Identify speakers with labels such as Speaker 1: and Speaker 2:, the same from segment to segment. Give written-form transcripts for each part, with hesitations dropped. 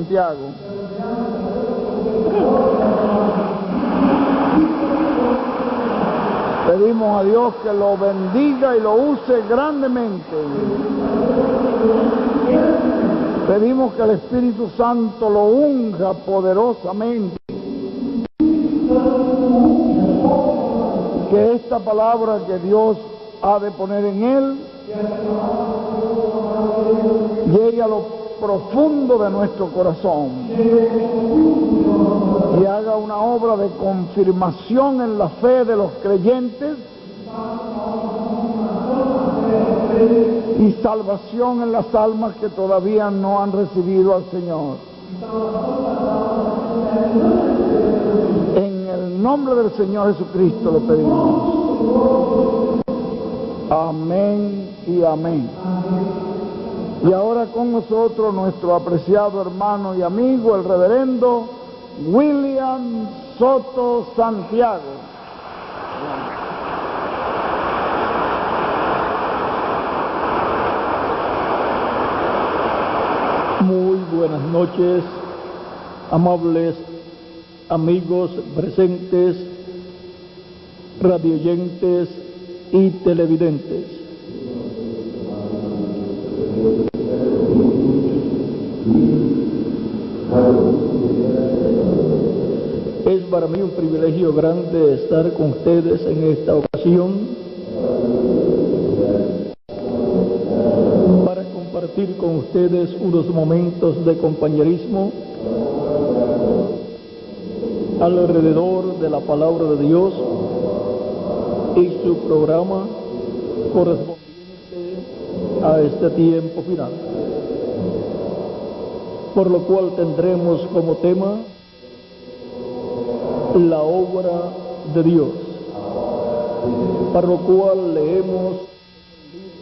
Speaker 1: Santiago. Pedimos a Dios que lo bendiga y lo use grandemente. Pedimos que el Espíritu Santo lo unja poderosamente. Que esta palabra que Dios ha de poner en él llegue a lo profundo de nuestro corazón y haga una obra de confirmación en la fe de los creyentes y salvación en las almas que todavía no han recibido al Señor. En el nombre del Señor Jesucristo lo pedimos. Amén y amén. Y ahora con nosotros nuestro apreciado hermano y amigo, el reverendo William Soto Santiago.
Speaker 2: Muy buenas noches, amables amigos presentes, radioyentes y televidentes. Es para mí un privilegio grande estar con ustedes en esta ocasión para compartir con ustedes unos momentos de compañerismo alrededor de la palabra de Dios y su programa correspondiente a este tiempo final, por lo cual tendremos como tema la obra de Dios, para lo cual leemos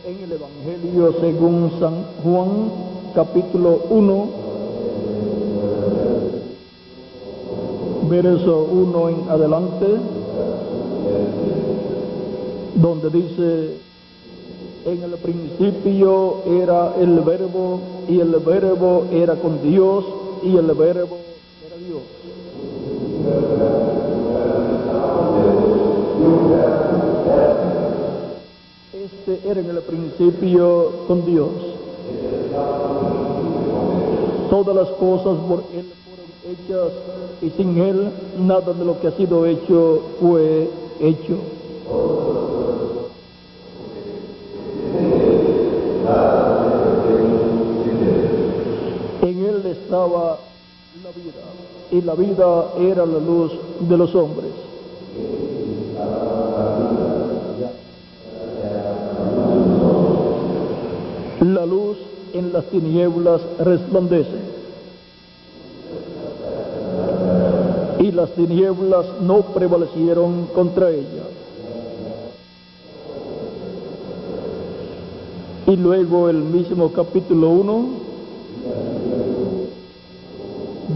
Speaker 2: en el Evangelio según San Juan, capítulo 1, verso 1 en adelante, donde dice: en el principio era el Verbo, y el Verbo era con Dios, y el Verbo era Dios. Este era en el principio con Dios. Todas las cosas por Él fueron hechas, y sin Él nada de lo que ha sido hecho fue hecho. En Él estaba la vida, y la vida era la luz de los hombres. La luz en las tinieblas resplandece, y las tinieblas no prevalecieron contra ella. Y luego el mismo capítulo 1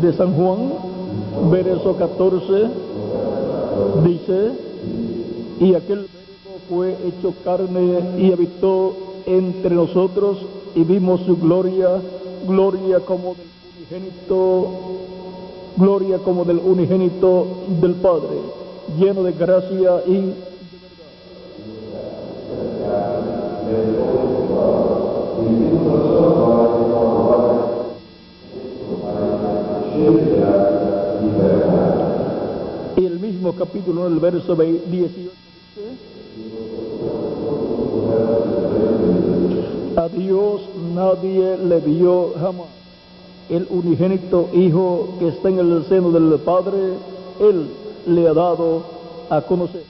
Speaker 2: de San Juan, verso 14, dice: y aquel Verbo fue hecho carne y habitó entre nosotros, y vimos su gloria, gloria como del unigénito del Padre, lleno de gracia y de verdad. Y el mismo capítulo, el verso 18 dice: a Dios nadie le vio jamás. El unigénito Hijo que está en el seno del Padre, Él le ha dado a conocer.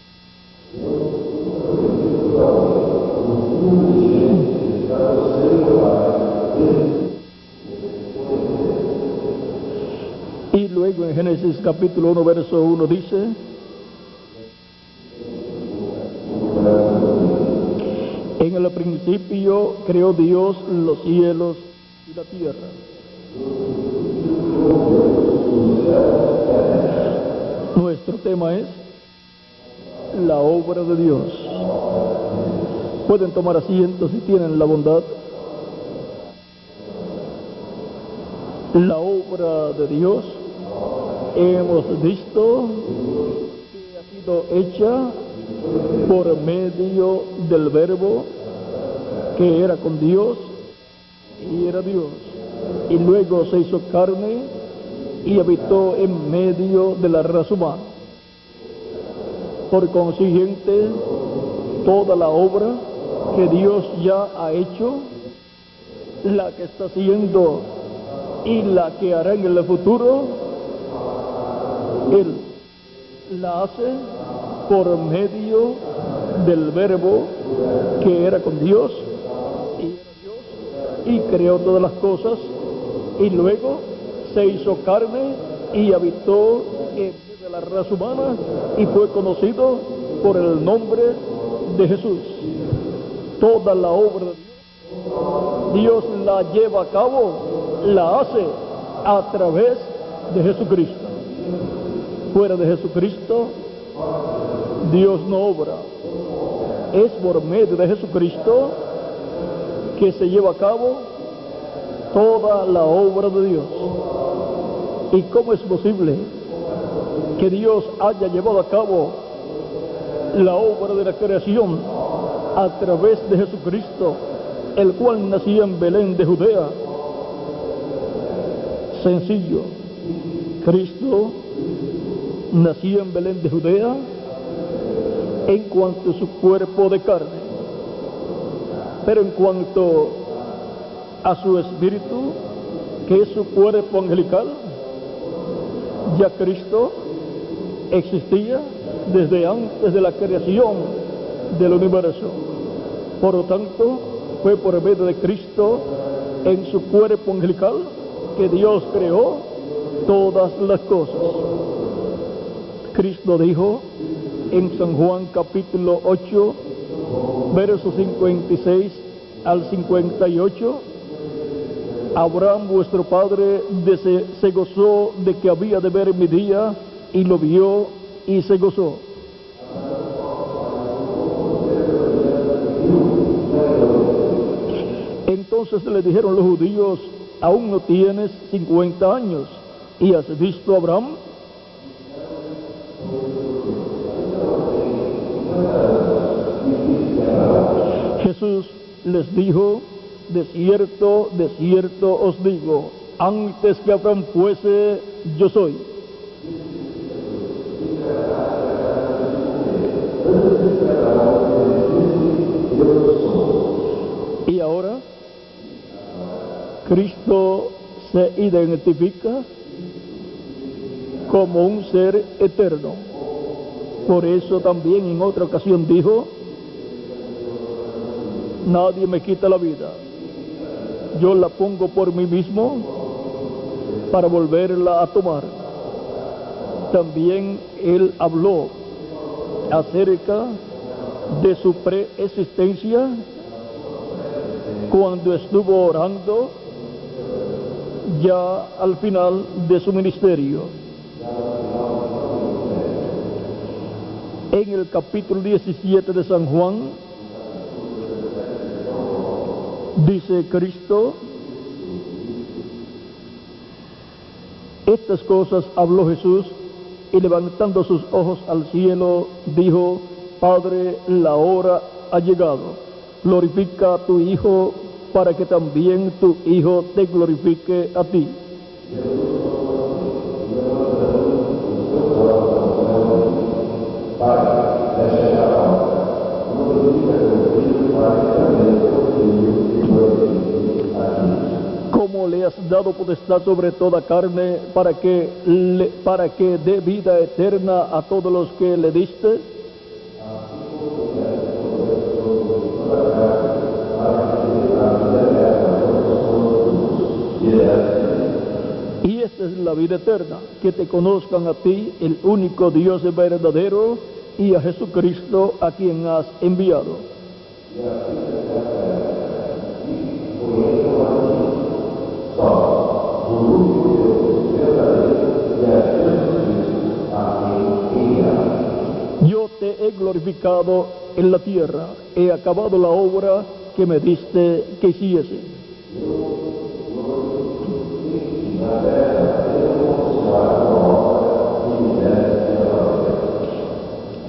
Speaker 2: Y luego en Génesis capítulo 1, verso 1 dice: en el principio creó Dios los cielos y la tierra. Nuestro tema es la obra de Dios. Pueden tomar asiento si tienen la bondad. La obra de Dios hemos visto que ha sido hecha por medio del Verbo que era con Dios y era Dios, y luego se hizo carne y habitó en medio de la raza humana. Por consiguiente, toda la obra que Dios ya ha hecho, la que está haciendo y la que hará en el futuro, Él la hace por medio del Verbo que era con Dios y era Dios, y creó todas las cosas, y luego se hizo carne y habitó en medio de la raza humana y fue conocido por el nombre de Jesús. Toda la obra de Dios la lleva a cabo, la hace a través de Jesucristo. Fuera de Jesucristo, Dios no obra. Es por medio de Jesucristo que se lleva a cabo toda la obra de Dios. ¿Y cómo es posible que Dios haya llevado a cabo la obra de la creación a través de Jesucristo, el cual nacía en Belén de Judea? Sencillo. Cristo nació en Belén de Judea en cuanto a su cuerpo de carne, pero en cuanto a su espíritu, que es su cuerpo angelical, ya Cristo existía desde antes de la creación del universo. Por lo tanto, fue por medio de Cristo en su cuerpo angelical que Dios creó todas las cosas. Cristo dijo en San Juan capítulo 8, versos 56 al 58, Abraham vuestro padre se gozó de que había de ver mi día, y lo vio y se gozó. Entonces le dijeron los judíos: aún no tienes 50 años, ¿y has visto a Abraham? Jesús les dijo: de cierto os digo, antes que Abraham fuese, yo soy. Y ahora Cristo se identifica como un ser eterno. Por eso también en otra ocasión dijo: nadie me quita la vida, yo la pongo por mí mismo para volverla a tomar. También Él habló acerca de su preexistencia cuando estuvo orando ya al final de su ministerio. En el capítulo 17 de San Juan, dice Cristo: estas cosas habló Jesús, y levantando sus ojos al cielo, dijo: Padre, la hora ha llegado, glorifica a tu Hijo, para que también tu Hijo te glorifique a ti. Como le has dado potestad sobre toda carne, para que dé vida eterna a todos los que le diste. Y esta es la vida eterna, que te conozcan a ti, el único Dios verdadero, y a Jesucristo, a quien has enviado. Yo te he glorificado en la tierra, he acabado la obra que me diste que hiciese.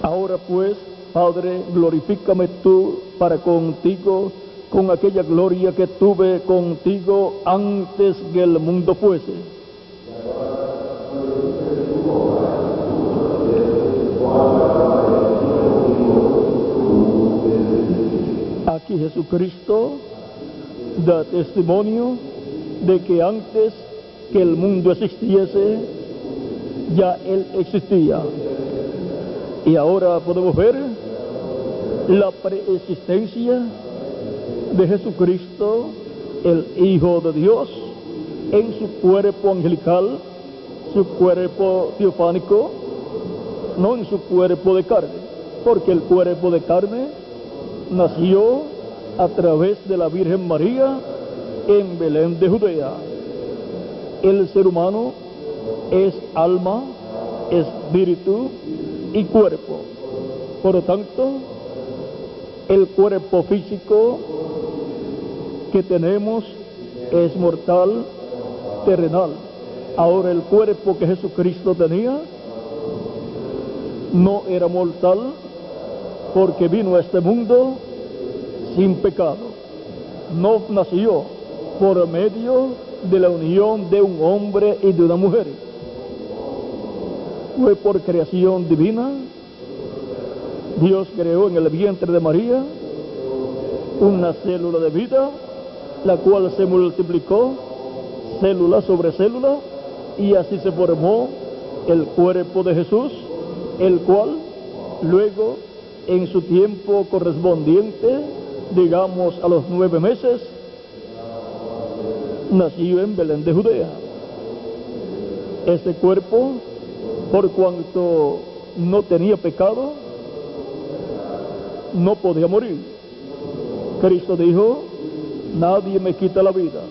Speaker 2: Ahora pues, Padre, glorifícame tú para contigo con aquella gloria que tuve contigo antes que el mundo fuese. Aquí Jesucristo da testimonio de que antes que el mundo existiese, ya Él existía. Y ahora podemos ver la preexistencia de Jesucristo, el Hijo de Dios, en su cuerpo angelical, su cuerpo teofánico, no en su cuerpo de carne, porque el cuerpo de carne nació a través de la Virgen María en Belén de Judea. El ser humano es alma, espíritu y cuerpo. Por lo tanto, el cuerpo físico que tenemos es mortal, terrenal. Ahora el cuerpo que Jesucristo tenía no era mortal, porque vino a este mundo sin pecado. No nació por medio de la unión de un hombre y de una mujer. Fue por creación divina. Dios creó en el vientre de María una célula de vida, la cual se multiplicó célula sobre célula, y así se formó el cuerpo de Jesús, el cual luego, en su tiempo correspondiente, digamos a los 9 meses, nació en Belén de Judea. Este cuerpo, por cuanto no tenía pecado, no podía morir. Cristo dijo: nadie me quita la vida,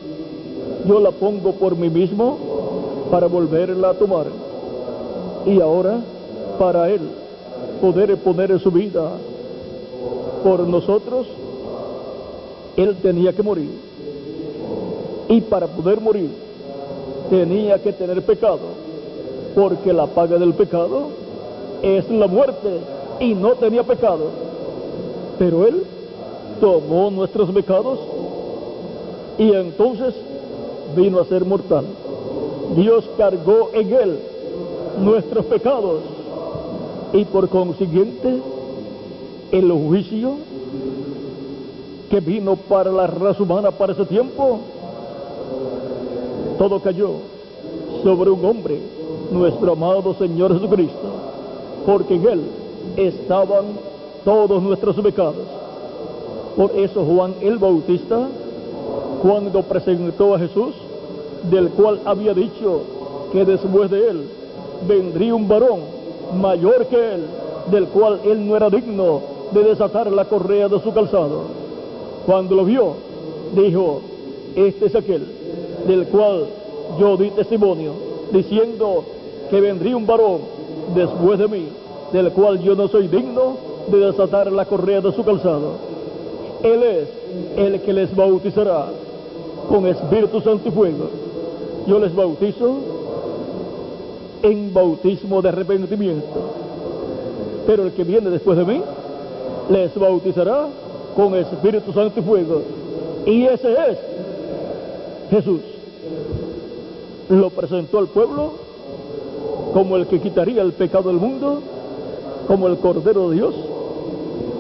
Speaker 2: yo la pongo por mí mismo para volverla a tomar. Y ahora, para Él poder poner su vida por nosotros, Él tenía que morir. Y para poder morir, tenía que tener pecado, porque la paga del pecado es la muerte, y no tenía pecado. Pero Él tomó nuestros pecados y entonces vino a ser mortal. Dios cargó en Él nuestros pecados, y por consiguiente el juicio que vino para la raza humana para ese tiempo, todo cayó sobre un hombre, nuestro amado Señor Jesucristo, porque en Él estaban todos nuestros pecados. Por eso Juan el Bautista, cuando presentó a Jesús, del cual había dicho que después de Él vendría un varón mayor que Él, del cual Él no era digno de desatar la correa de su calzado, cuando lo vio, dijo: este es aquel del cual yo di testimonio, diciendo que vendría un varón después de mí, del cual yo no soy digno de desatar la correa de su calzado. Él es el que les bautizará con Espíritu Santo y fuego. Yo les bautizo en bautismo de arrepentimiento, pero el que viene después de mí les bautizará con Espíritu Santo y fuego. Y ese es Jesús. Lo presentó al pueblo como el que quitaría el pecado del mundo, como el Cordero de Dios,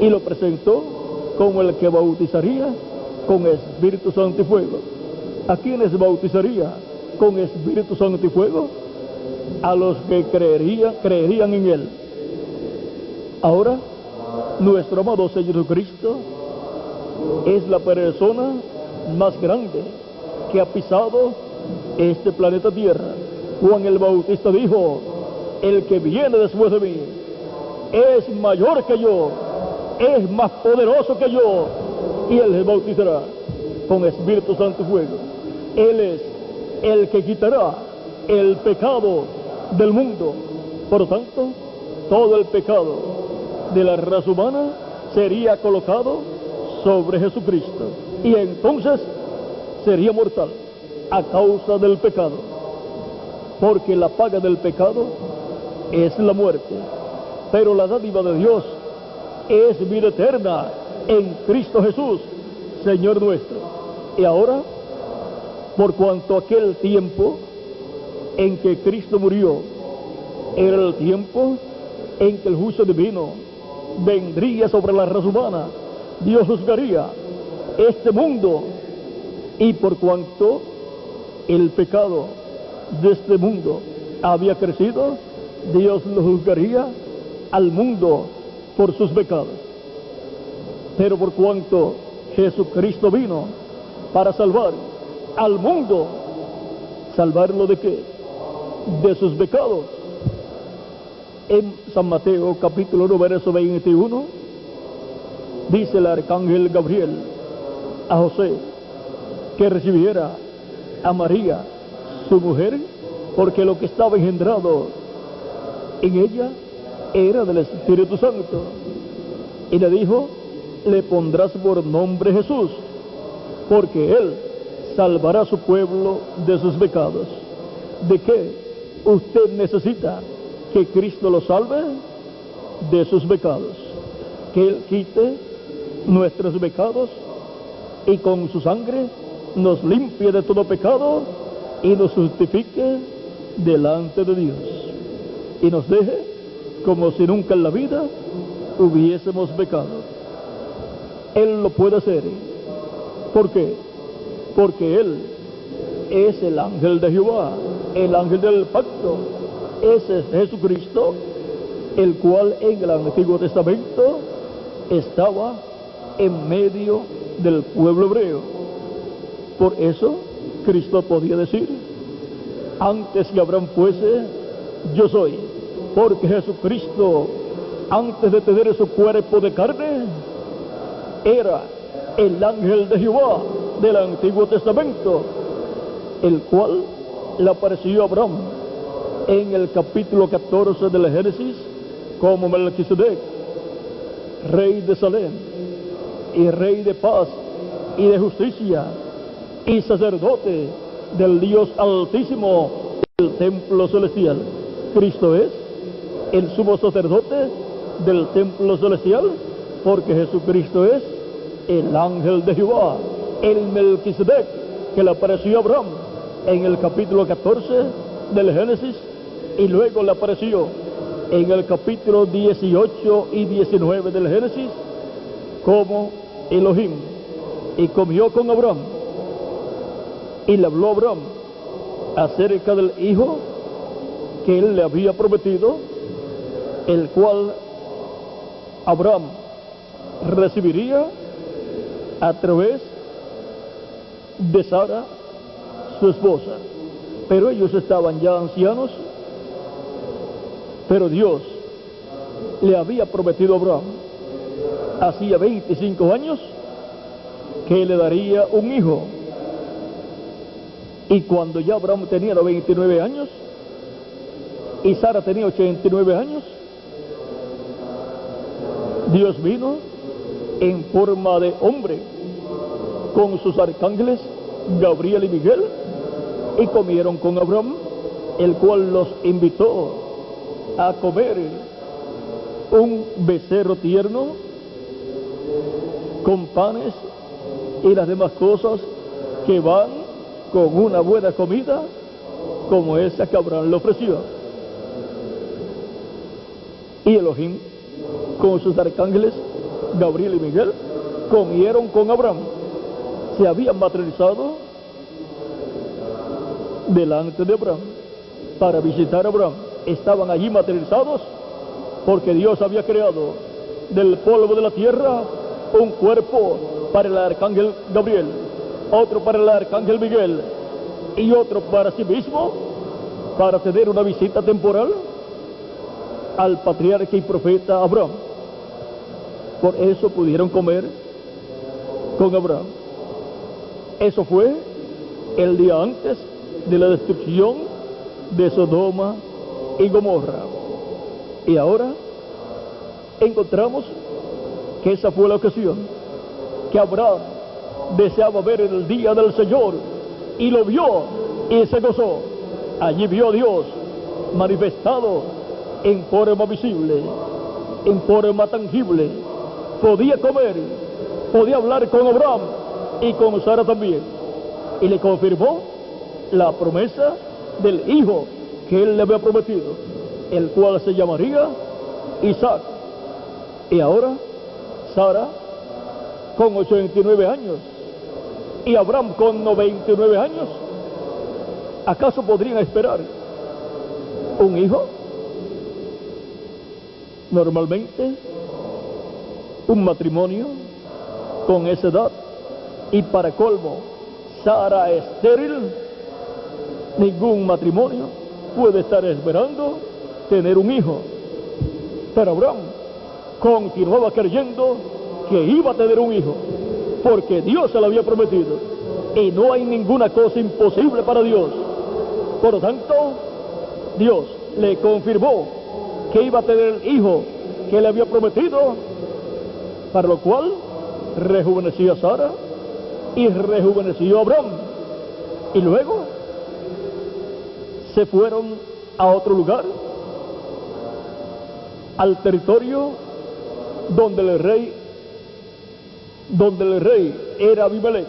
Speaker 2: y lo presentó como el que bautizaría con Espíritu Santo y fuego. ¿A quiénes bautizaría con Espíritu Santo y fuego? A los que creerían en Él. Ahora, nuestro amado Señor Jesucristo es la persona más grande que ha pisado este planeta Tierra. Juan el Bautista dijo: el que viene después de mí es mayor que yo, es más poderoso que yo, y Él les bautizará con Espíritu Santo y fuego. Él es el que quitará el pecado del mundo. Por lo tanto, todo el pecado de la raza humana sería colocado sobre Jesucristo, y entonces sería mortal a causa del pecado. porque la paga del pecado es la muerte, pero la dádiva de Dios es vida eterna en Cristo Jesús, Señor nuestro. Y ahora, por cuanto aquel tiempo en que Cristo murió era el tiempo en que el juicio divino vendría sobre la raza humana, Dios juzgaría este mundo, y por cuanto el pecado de este mundo había crecido, Dios lo juzgaría al mundo por sus pecados. Pero por cuanto Jesucristo vino para salvar al mundo, ¿salvarlo de qué? De sus pecados. En San Mateo capítulo 1 verso 21 dice el arcángel Gabriel a José que recibiera a María, su mujer, porque lo que estaba engendrado en ella era del Espíritu Santo. Y le dijo: le pondrás por nombre Jesús, porque él salvará a su pueblo de sus pecados. ¿De qué usted necesita que Cristo lo salve? De sus pecados. Que él quite nuestros pecados y con su sangre nos limpie de todo pecado y nos justifique delante de Dios, y nos deje como si nunca en la vida hubiésemos pecado. Él lo puede hacer. ¿Por qué? Porque Él es el ángel de Jehová, el ángel del pacto. Ese es Jesucristo, el cual en el Antiguo Testamento estaba en medio del pueblo hebreo. Por eso Cristo podía decir: antes que Abraham fuese, yo soy. Porque Jesucristo, antes de tener su cuerpo de carne, era el ángel de Jehová del Antiguo Testamento, el cual le apareció a Abraham en el capítulo 14 del Génesis como Melquisedec, rey de Salem y rey de paz y de justicia y sacerdote del Dios Altísimo del templo celestial. Cristo es el sumo sacerdote del templo celestial, porque Jesucristo es el ángel de Jehová, el Melquisedec que le apareció a Abraham en el capítulo 14 del Génesis, y luego le apareció en el capítulo 18 y 19 del Génesis como Elohim, y comió con Abraham y le habló a Abraham acerca del hijo que él le había prometido, el cual Abraham recibiría a través de Sara, su esposa. Pero ellos estaban ya ancianos, pero Dios le había prometido a Abraham hacía 25 años que le daría un hijo. Y cuando ya Abraham tenía 29 años y Sara tenía 89 años, Dios vino en forma de hombre con sus arcángeles Gabriel y Miguel, y comieron con Abraham, el cual los invitó a comer un becerro tierno con panes y las demás cosas que van con una buena comida como esa que Abraham le ofreció. Y Elohim con sus arcángeles Gabriel y Miguel comieron con Abraham. Se habían materializado delante de Abraham para visitar a Abraham. Estaban allí materializados porque Dios había creado del polvo de la tierra un cuerpo para el arcángel Gabriel, otro para el arcángel Miguel y otro para sí mismo, para tener una visita temporal al patriarca y profeta Abraham. Por eso pudieron comer con Abraham. Eso fue el día antes de la destrucción de Sodoma y Gomorra. Y ahora encontramos que esa fue la ocasión que Abraham deseaba ver el día del Señor, y lo vio y se gozó. allí vio a Dios manifestado en forma visible, en forma tangible. Podía comer, podía hablar con Abraham y con Sara también. Y le confirmó la promesa del hijo que él le había prometido, el cual se llamaría Isaac. Y ahora Sara con 89 años y Abraham con 99 años, ¿acaso podrían esperar un hijo? Normalmente un matrimonio con esa edad, y para colmo Sara estéril, ningún matrimonio puede estar esperando tener un hijo. Pero Abraham continuaba creyendo que iba a tener un hijo, porque Dios se lo había prometido, y no hay ninguna cosa imposible para Dios. Por lo tanto, Dios le confirmó que iba a tener el hijo que le había prometido, para lo cual rejuveneció a Sara y rejuveneció a Abraham. Y luego se fueron a otro lugar, al territorio donde el rey era Abimelech.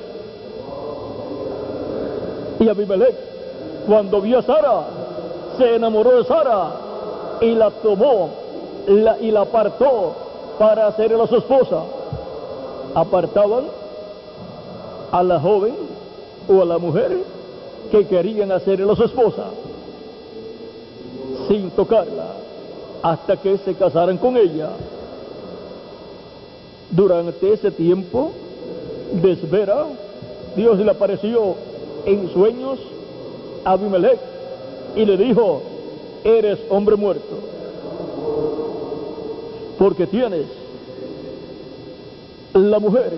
Speaker 2: Y Abimelech, cuando vio a Sara, se enamoró de Sara y la tomó y la apartó para hacerla su esposa. Apartaban a la joven o a la mujer que querían hacerla su esposa sin tocarla hasta que se casaran con ella. Durante ese tiempo de espera, Dios le apareció en sueños a Abimelech y le dijo: eres hombre muerto, porque tienes la mujer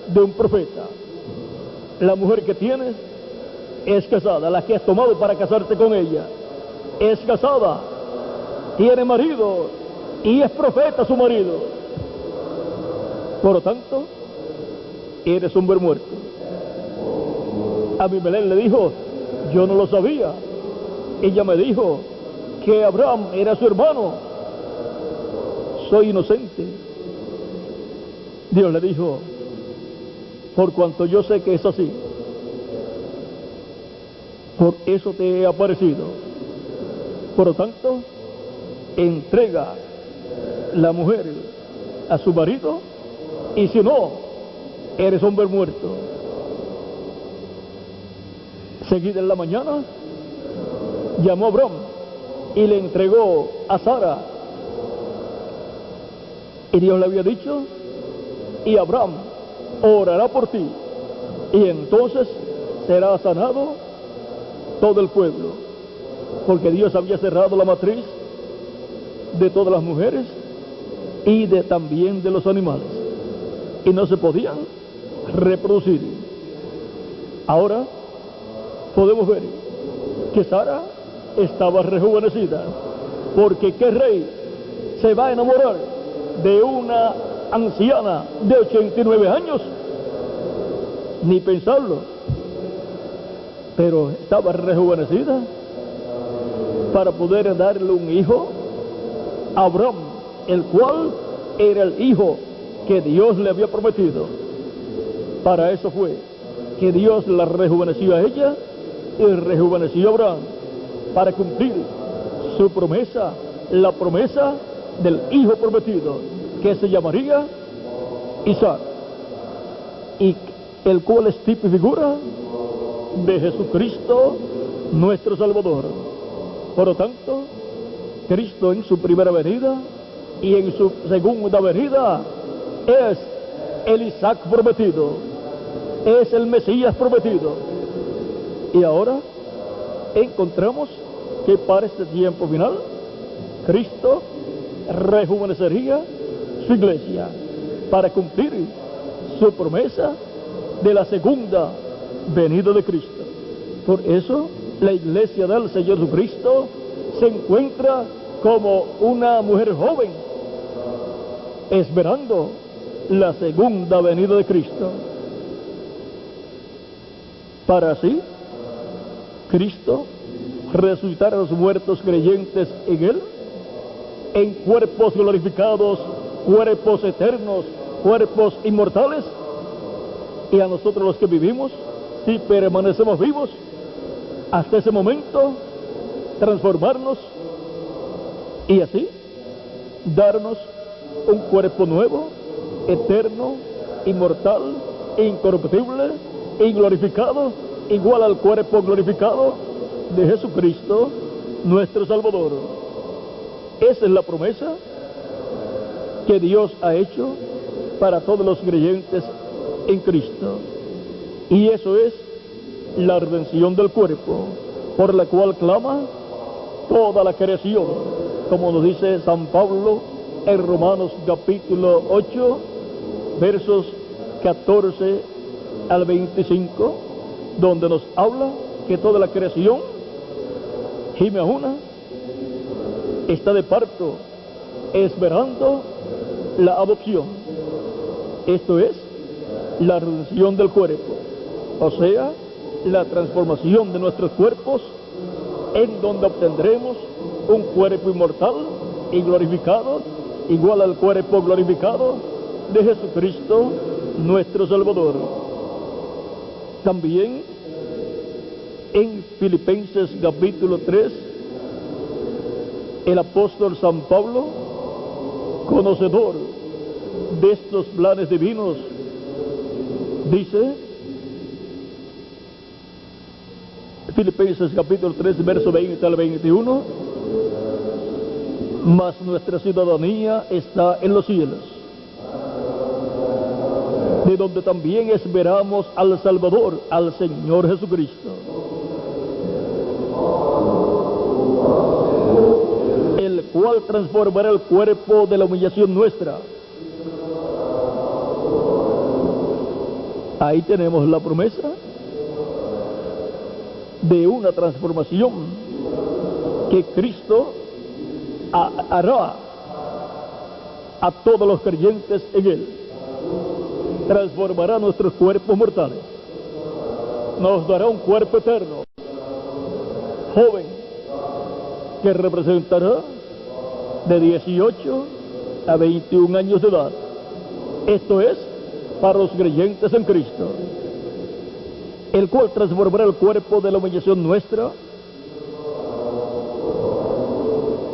Speaker 2: de un profeta. La mujer que tienes es casada, la que has tomado para casarte con ella es casada, tiene marido y es profeta su marido. Por lo tanto, eres hombre muerto. Abimelech le dijo: yo no lo sabía. Ella me dijo que Abraham era su hermano. Soy inocente. Dios le dijo: por cuanto yo sé que es así, por eso te he aparecido. Por lo tanto, entrega la mujer a su marido, y si no, eres hombre muerto. Seguida en la mañana, llamó a Abraham y le entregó a Sara. Y Dios le había dicho: y Abraham orará por ti, y entonces será sanado todo el pueblo. Porque Dios había cerrado la matriz de todas las mujeres y también de los animales, y no se podían reproducir. Ahora podemos ver que Sara estaba rejuvenecida, porque ¿qué rey se va a enamorar de una anciana de 89 años? Ni pensarlo. Pero estaba rejuvenecida para poder darle un hijo a Abraham, el cual era el hijo que Dios le había prometido. Para eso fue que Dios la rejuveneció a ella y rejuveneció a Abraham, para cumplir su promesa, la promesa del hijo prometido, que se llamaría Isaac, y el cual es tipo y figura de Jesucristo nuestro Salvador. Por lo tanto, Cristo en su primera venida y en su segunda venida es el Isaac prometido, es el Mesías prometido. Y ahora encontramos que para este tiempo final, Cristo rejuvenecería su iglesia para cumplir su promesa de la segunda venida de Cristo. Por eso la iglesia del Señor Jesucristo se encuentra como una mujer joven esperando la segunda venida de Cristo, para así Cristo resucitar a los muertos creyentes en Él, en cuerpos glorificados, cuerpos eternos, cuerpos inmortales, y a nosotros los que vivimos, si permanecemos vivos, hasta ese momento, transformarnos y así darnos un cuerpo nuevo, eterno, inmortal, incorruptible y glorificado, igual al cuerpo glorificado de Jesucristo, nuestro Salvador. Esa es la promesa que Dios ha hecho para todos los creyentes en Cristo. Y eso es la redención del cuerpo, por la cual clama toda la creación, como nos dice San Pablo en Romanos capítulo 8, versos 14 al 25, donde nos habla que toda la creación gime a una, está de parto, esperando la adopción. Esto es la redención del cuerpo, o sea, la transformación de nuestros cuerpos, en donde obtendremos un cuerpo inmortal y glorificado, igual al cuerpo glorificado de Jesucristo, nuestro Salvador. También en Filipenses capítulo 3, el apóstol San Pablo, conocedor de estos planes divinos, dice, Filipenses capítulo 3, verso 20 al 21, mas nuestra ciudadanía está en los cielos, de donde también esperamos al Salvador, al Señor Jesucristo, el cual transformará el cuerpo de la humillación nuestra. Ahí tenemos la promesa de una transformación que Cristo hará a todos los creyentes en Él. Transformará nuestros cuerpos mortales, nos dará un cuerpo eterno, joven, que representará de 18 a 21 años de edad. Esto es para los creyentes en Cristo, el cual transformará el cuerpo de la humillación nuestra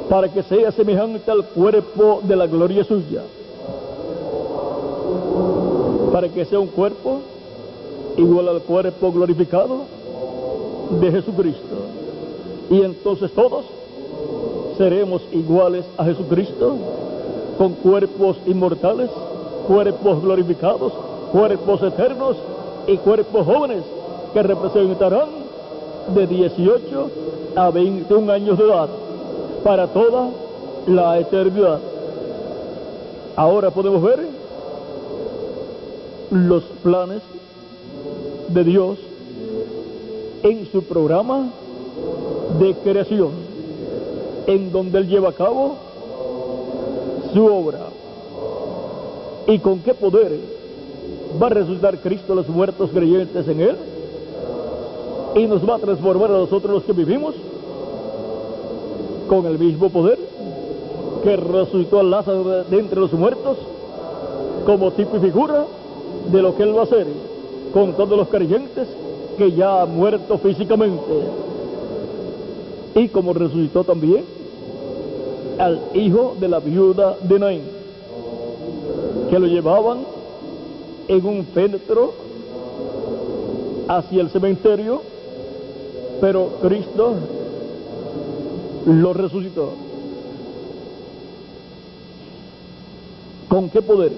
Speaker 2: para que sea semejante al cuerpo de la gloria suya, para que sea un cuerpo igual al cuerpo glorificado de Jesucristo. Y entonces todos seremos iguales a Jesucristo, con cuerpos inmortales, cuerpos glorificados, cuerpos eternos y cuerpos jóvenes que representarán de 18 a 21 años de edad para toda la eternidad. Ahora podemos ver los planes de Dios en su programa de creación, en donde Él lleva a cabo su obra. ¿Y con qué poder va a resucitar Cristo a los muertos creyentes en Él? Y nos va a transformar a nosotros los que vivimos con el mismo poder que resucitó a Lázaro de entre los muertos, como tipo y figura de lo que Él va a hacer con todos los creyentes que ya han muerto físicamente. Y como resucitó también al hijo de la viuda de Naín, que lo llevaban en un féretro hacia el cementerio, pero Cristo lo resucitó. ¿Con qué poder?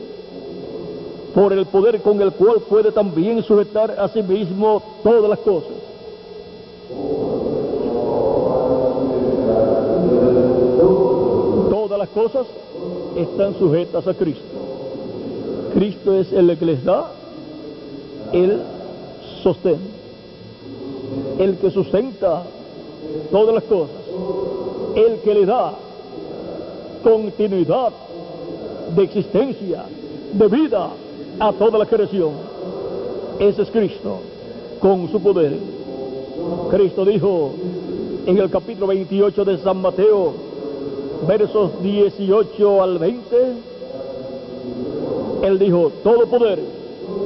Speaker 2: Por el poder con el cual puede también sujetar a sí mismo todas las cosas. Todas las cosas están sujetas a Cristo. Cristo es el que les da el sostén, el que sustenta todas las cosas, el que le da continuidad de existencia, de vida a toda la creación. Ese es Cristo, con su poder. Cristo dijo en el capítulo 28 de San Mateo, versos 18 al 20, Él dijo: todo poder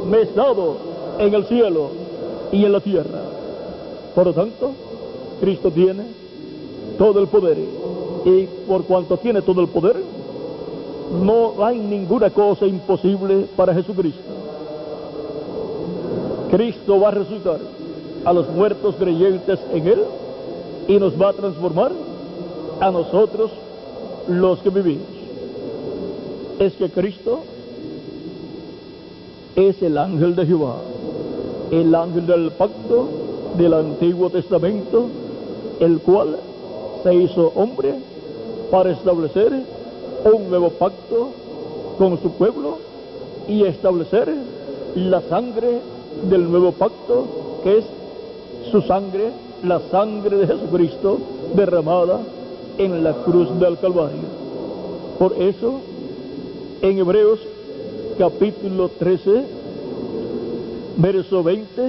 Speaker 2: me es dado en el cielo y en la tierra. Por lo tanto, Cristo tiene todo el poder, y por cuanto tiene todo el poder, no hay ninguna cosa imposible para Jesucristo. Cristo va a resucitar a los muertos creyentes en Él y nos va a transformar a nosotros los que vivimos. Es que Cristo es el ángel de Jehová, el ángel del pacto del Antiguo Testamento, el cual se hizo hombre para establecer un nuevo pacto con su pueblo y establecer la sangre del nuevo pacto, que es su sangre, la sangre de Jesucristo derramada en la cruz del Calvario. Por eso, en Hebreos capítulo 13, verso 20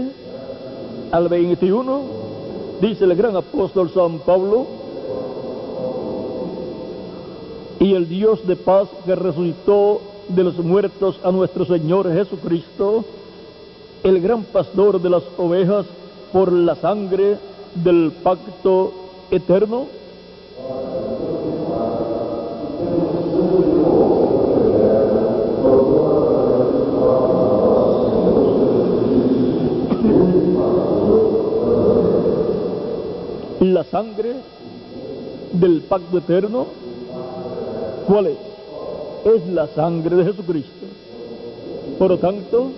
Speaker 2: al 21, dice el gran apóstol San Pablo: y el Dios de paz, que resucitó de los muertos a nuestro Señor Jesucristo, el gran pastor de las ovejas, por la sangre del pacto eterno, la sangre del pacto eterno, ¿cuál es? Es la sangre de Jesucristo. Por lo tanto,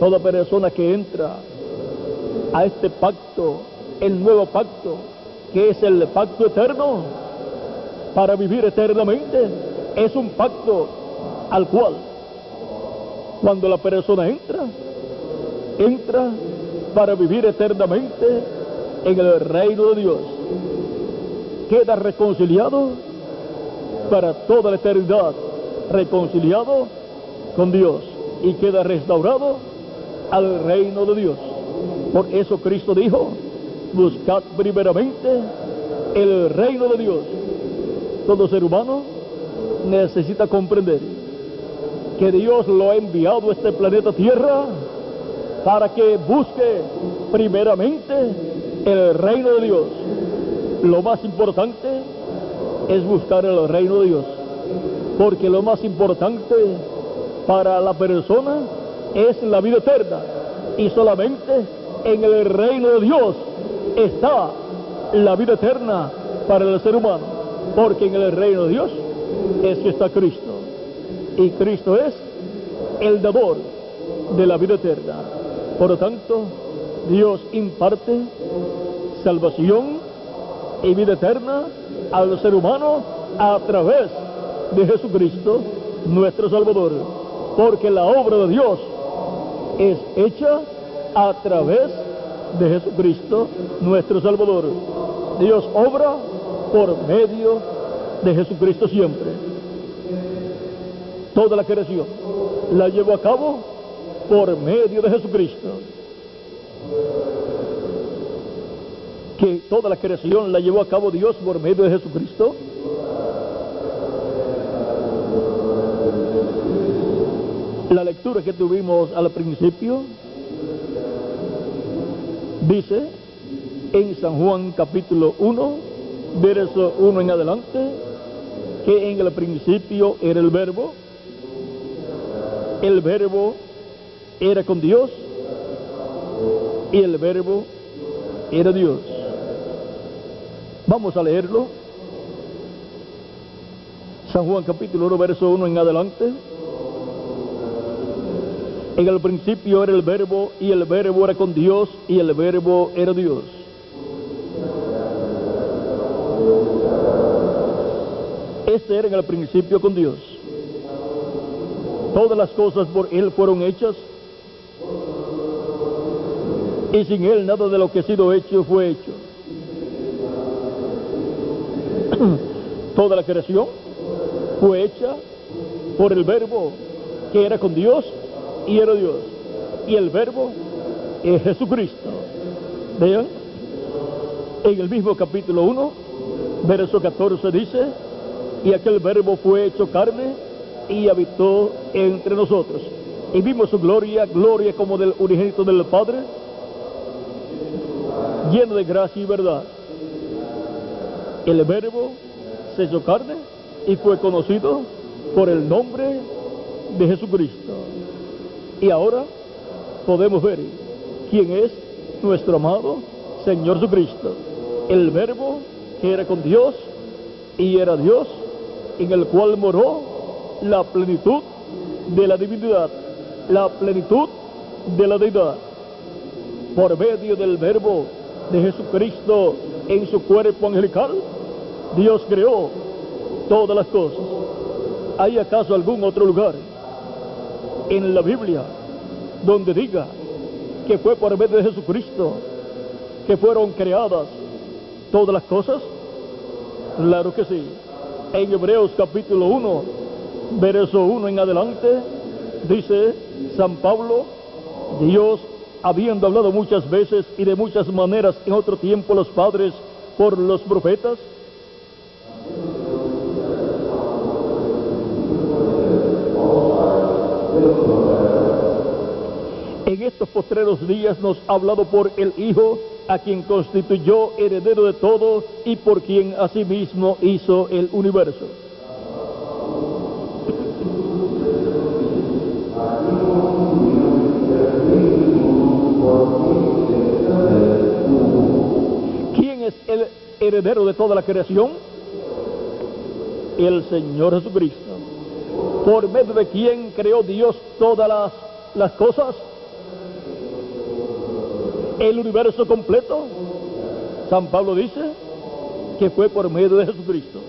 Speaker 2: toda persona que entra a este pacto, el nuevo pacto, que es el pacto eterno, para vivir eternamente, es un pacto al cual, cuando la persona entra para vivir eternamente en el reino de Dios, queda reconciliado para toda la eternidad, reconciliado con Dios, y queda restaurado al reino de Dios. Por eso Cristo dijo: buscad primeramente el reino de Dios. Todo ser humano necesita comprender que Dios lo ha enviado a este planeta Tierra para que busque primeramente el reino de Dios. Lo más importante es buscar el reino de Dios, porque lo más importante para la persona es la vida eterna, y solamente en el reino de Dios está la vida eterna para el ser humano, porque en el reino de Dios es que está Cristo, y Cristo es el dador de la vida eterna. Por lo tanto, Dios imparte salvación y vida eterna al ser humano a través de Jesucristo, nuestro Salvador, porque la obra de Dios es hecha a través de Jesucristo, nuestro Salvador. Dios obra por medio de Jesucristo siempre. Toda la creación la llevó a cabo por medio de Jesucristo. Que toda la creación la llevó a cabo Dios por medio de Jesucristo. La lectura que tuvimos al principio dice en San Juan capítulo 1, verso 1 en adelante, que en el principio era el Verbo era con Dios y el Verbo era Dios. Vamos a leerlo. San Juan capítulo 1, verso 1 en adelante. En el principio era el Verbo, y el Verbo era con Dios, y el Verbo era Dios. Este era en el principio con Dios. Todas las cosas por Él fueron hechas, y sin Él nada de lo que ha sido hecho fue hecho. Toda la creación fue hecha por el Verbo, que era con Dios y era Dios. Y el Verbo es Jesucristo. Vean, En el mismo capítulo 1, verso 14 dice, y aquel verbo fue hecho carne y habitó entre nosotros. Y vimos su gloria, gloria como del unigénito del Padre, lleno de gracia y verdad. El verbo se hizo carne y fue conocido por el nombre de Jesucristo. Y ahora podemos ver quién es nuestro amado Señor Jesucristo. El verbo que era con Dios y era Dios, en el cual moró la plenitud de la divinidad, la plenitud de la deidad. Por medio del verbo de Jesucristo en su cuerpo angelical, Dios creó todas las cosas. ¿Hay acaso algún otro lugar en la Biblia donde diga que fue por medio de Jesucristo que fueron creadas todas las cosas? Claro que sí. En Hebreos capítulo 1, verso 1 en adelante, dice San Pablo, Dios, habiendo hablado muchas veces y de muchas maneras en otro tiempo los padres por los profetas, en estos postreros días nos ha hablado por el Hijo, a quien constituyó heredero de todo y por quien asimismo hizo el universo. ¿Quién es el heredero de toda la creación? El Señor Jesucristo. ¿Por medio de quién creó Dios todas las cosas? El universo completo. San Pablo dice que fue por medio de Jesucristo,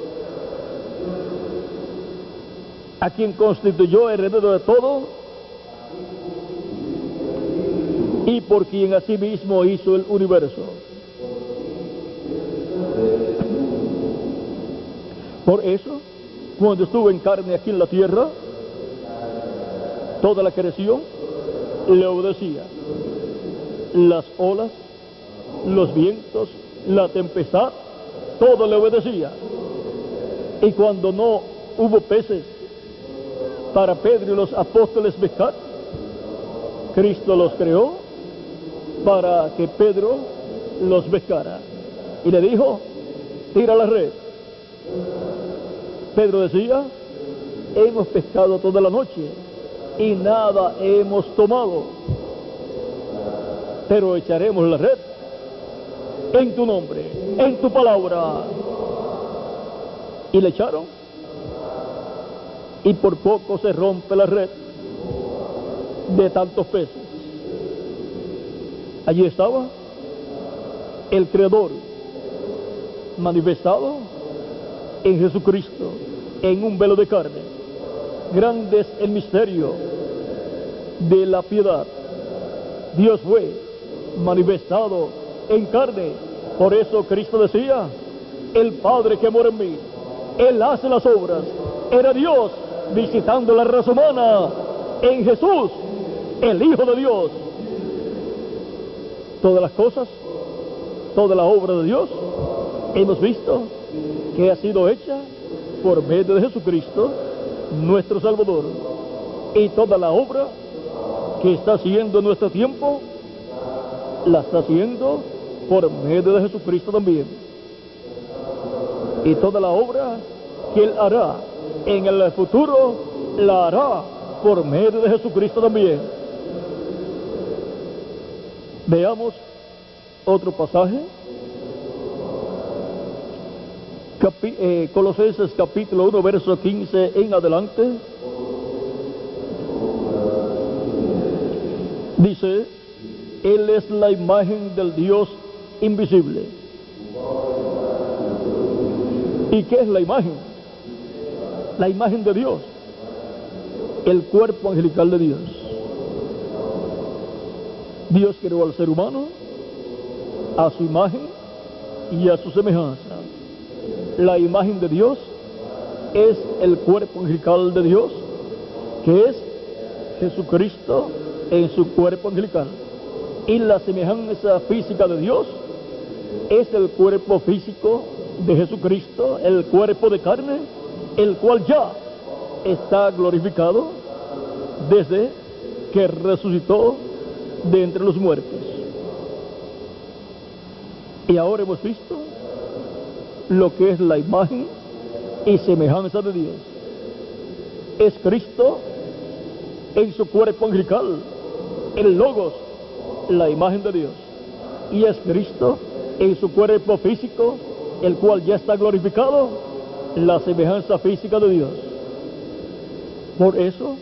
Speaker 2: a quien constituyó heredero de todo y por quien asimismo hizo el universo. Por eso, cuando estuvo en carne aquí en la tierra, toda la creación le obedecía. Las olas, los vientos, la tempestad, todo le obedecía. Y cuando no hubo peces para Pedro y los apóstoles pescar, Cristo los creó para que Pedro los pescara. Y le dijo, tira la red. Pedro decía, hemos pescado toda la noche y nada hemos tomado, pero echaremos la red en tu nombre, en tu palabra. Y le echaron, y por poco se rompe la red de tantos peces. Allí estaba el Creador manifestado en Jesucristo, en un velo de carne. Grande es el misterio de la piedad. Dios fue manifestado en carne. Por eso Cristo decía, el Padre que mora en mí, Él hace las obras. Era Dios visitando la raza humana en Jesús, el Hijo de Dios. Todas las cosas, toda la obra de Dios, hemos visto que ha sido hecha por medio de Jesucristo, nuestro Salvador. Y toda la obra que está haciendo en nuestro tiempo, la está haciendo por medio de Jesucristo también. Y toda la obra que Él hará en el futuro, la hará por medio de Jesucristo también. Veamos otro pasaje. Colosenses capítulo 1, verso 15 en adelante. Dice, Él es la imagen del Dios invisible. ¿Y qué es la imagen? La imagen de Dios, el cuerpo angelical de Dios. Dios creó al ser humano a su imagen y a su semejanza. La imagen de Dios es el cuerpo angelical de Dios, que es Jesucristo en su cuerpo angelical. Y la semejanza física de Dios es el cuerpo físico de Jesucristo, el cuerpo de carne, el cual ya está glorificado desde que resucitó de entre los muertos. Y ahora hemos visto lo que es la imagen y semejanza de Dios. Es Cristo en su cuerpo angelical, el Logos, la imagen de Dios. Y es Cristo en su cuerpo físico, el cual ya está glorificado, la semejanza física de Dios. Por eso,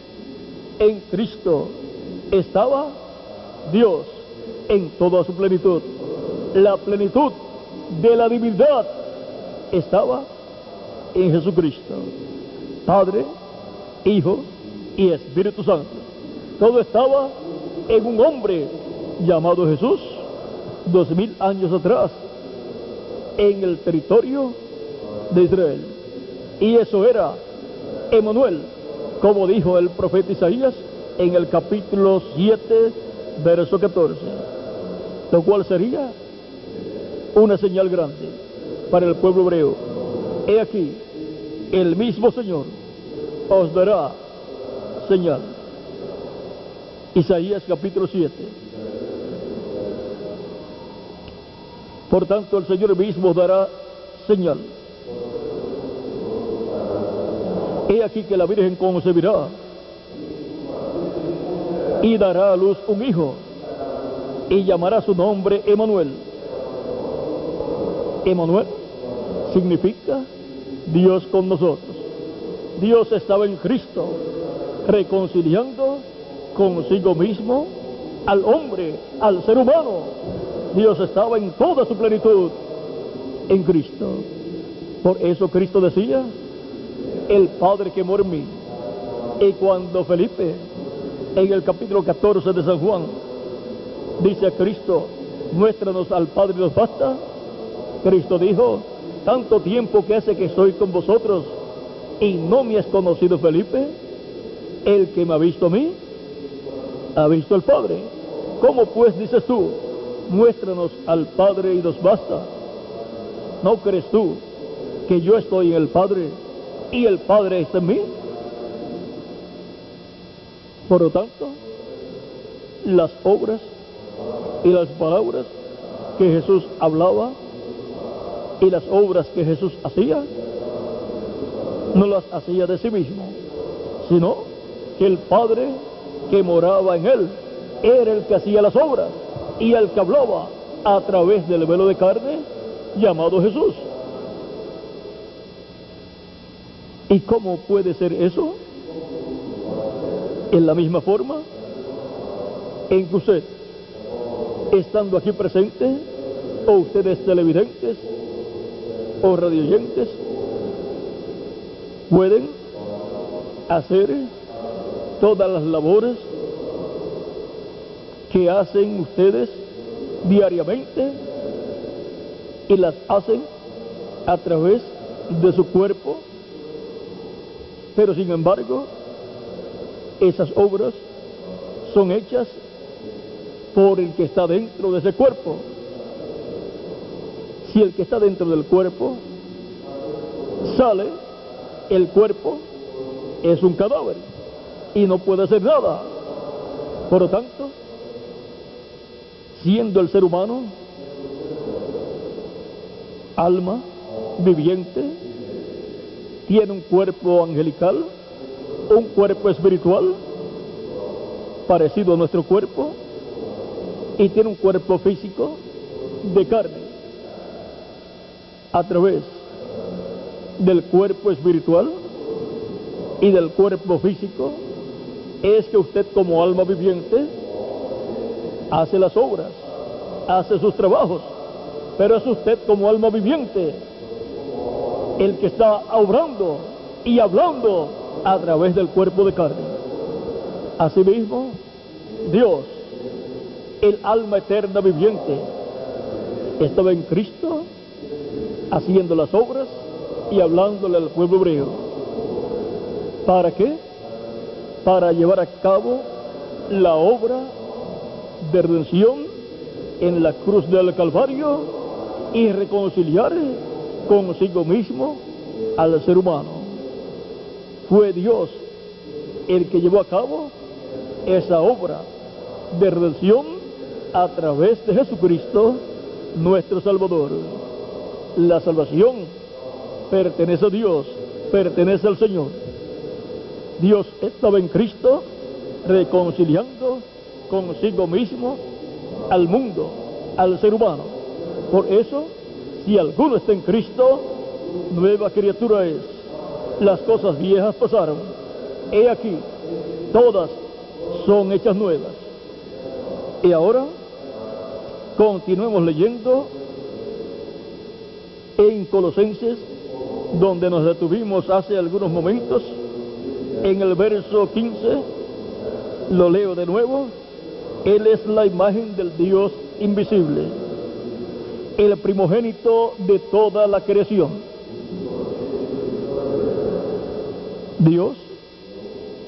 Speaker 2: en Cristo estaba Dios en toda su plenitud. La plenitud de la divinidad estaba en Jesucristo, Padre, Hijo y Espíritu Santo. Todo estaba en un hombre llamado Jesús, 2000 años atrás, en el territorio de Israel. Y eso era Emmanuel, como dijo el profeta Isaías en el capítulo 7, verso 14, lo cual sería una señal grande para el pueblo hebreo. He aquí, el mismo Señor os dará señal. Isaías capítulo 7. Por tanto, el Señor mismo os dará señal. He aquí que la Virgen concebirá y dará a luz un hijo, y llamará su nombre Emmanuel. Emmanuel significa Dios con nosotros. Dios estaba en Cristo, reconciliando consigo mismo al hombre, al ser humano. Dios estaba en toda su plenitud en Cristo. Por eso Cristo decía: el Padre que mora en mí. Y cuando Felipe, en el capítulo 14 de San Juan, dice a Cristo: muéstranos al Padre y nos basta, Cristo dijo: tanto tiempo que hace que estoy con vosotros y no me has conocido, Felipe. El que me ha visto a mí, ha visto al Padre. ¿Cómo pues dices tú: muéstranos al Padre y nos basta? ¿No crees tú que yo estoy en el Padre y el Padre está en mí? Por lo tanto, las obras y las palabras que Jesús hablaba y las obras que Jesús hacía, no las hacía de sí mismo, sino que el Padre que moraba en él era el que hacía las obras y el que hablaba a través del velo de carne llamado Jesús. ¿Y cómo puede ser eso? En la misma forma en que usted, estando aquí presente, o ustedes televidentes o radioyentes, pueden hacer todas las labores que hacen ustedes diariamente, y las hacen a través de su cuerpo, pero sin embargo esas obras son hechas por el que está dentro de ese cuerpo. Si el que está dentro del cuerpo sale, el cuerpo es un cadáver y no puede hacer nada. Por lo tanto, siendo el ser humano alma viviente, tiene un cuerpo angelical, un cuerpo espiritual parecido a nuestro cuerpo, y tiene un cuerpo físico de carne. A través del cuerpo espiritual y del cuerpo físico es que usted, como alma viviente, hace las obras, hace sus trabajos, pero es usted, como alma viviente, el que está obrando y hablando a través del cuerpo de carne. Asimismo, Dios, el alma eterna viviente, estaba en Cristo haciendo las obras y hablándole al pueblo hebreo. ¿Para qué? Para llevar a cabo la obra de redención en la cruz del Calvario y reconciliar consigo mismo al ser humano. Fue Dios el que llevó a cabo esa obra de redención a través de Jesucristo, nuestro Salvador. La salvación pertenece a Dios, pertenece al Señor. Dios estaba en Cristo reconciliando consigo mismo al mundo, al ser humano. Por eso, si alguno está en Cristo, nueva criatura es. Las cosas viejas pasaron. He aquí, todas son hechas nuevas. Y ahora, continuemos leyendo en Colosenses, donde nos detuvimos hace algunos momentos, en el verso 15, lo leo de nuevo. Él es la imagen del Dios invisible, el primogénito de toda la creación. Dios,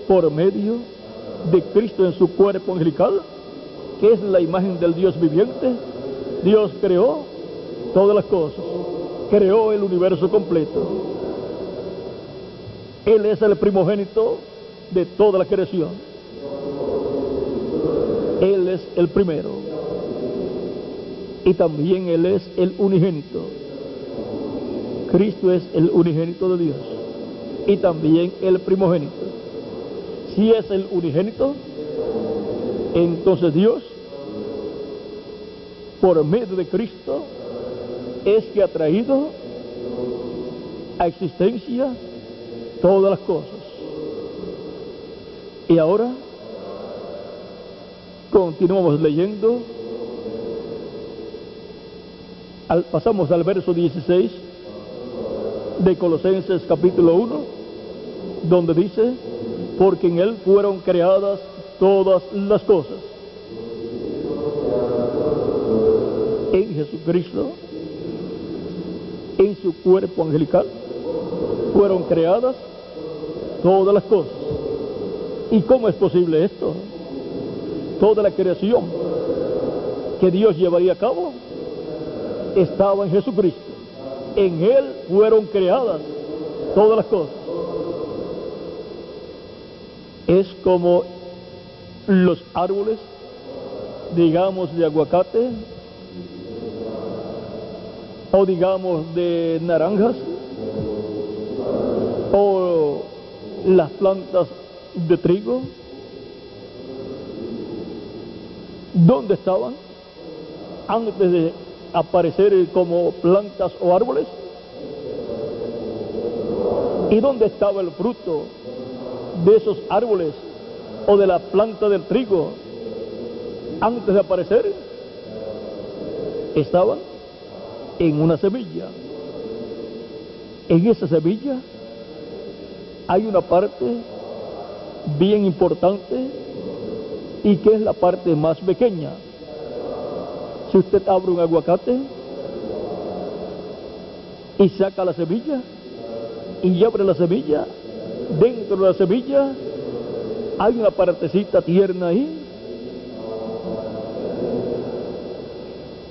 Speaker 2: por medio de Cristo en su cuerpo angelical, que es la imagen del Dios viviente, Dios creó todas las cosas, creó el universo completo. Él es el primogénito de toda la creación. Él es el primero. Y también Él es el unigénito. Cristo es el unigénito de Dios. Y también el primogénito. Si es el unigénito, entonces Dios, por medio de Cristo, es que ha traído a existencia todas las cosas. Y ahora continuamos leyendo. Pasamos al verso 16 de Colosenses capítulo 1, donde dice: porque en Él fueron creadas todas las cosas. En Jesucristo, en su cuerpo angelical, fueron creadas todas las cosas. ¿Y cómo es posible esto? Toda la creación que Dios llevaría a cabo estaba en Jesucristo. En Él fueron creadas todas las cosas. Es como los árboles, digamos, de aguacate, o digamos de naranjas, o las plantas de trigo. ¿Dónde estaban antes de aparecer como plantas o árboles? ¿Y dónde estaba el fruto de esos árboles o de la planta del trigo antes de aparecer? Estaban en una semilla. En esa semilla hay una parte bien importante, y que es la parte más pequeña. Si usted abre un aguacate y saca la semilla y abre la semilla, dentro de la semilla hay una partecita tierna ahí.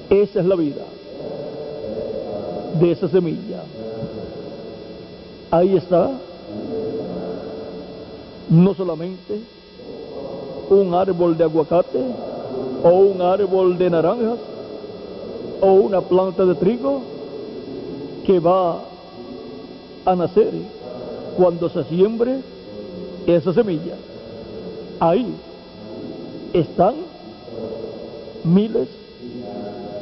Speaker 2: Esa es la vida de esa semilla. Ahí está no solamente un árbol de aguacate, o un árbol de naranjas, o una planta de trigo que va a nacer cuando se siembre esa semilla. Ahí están miles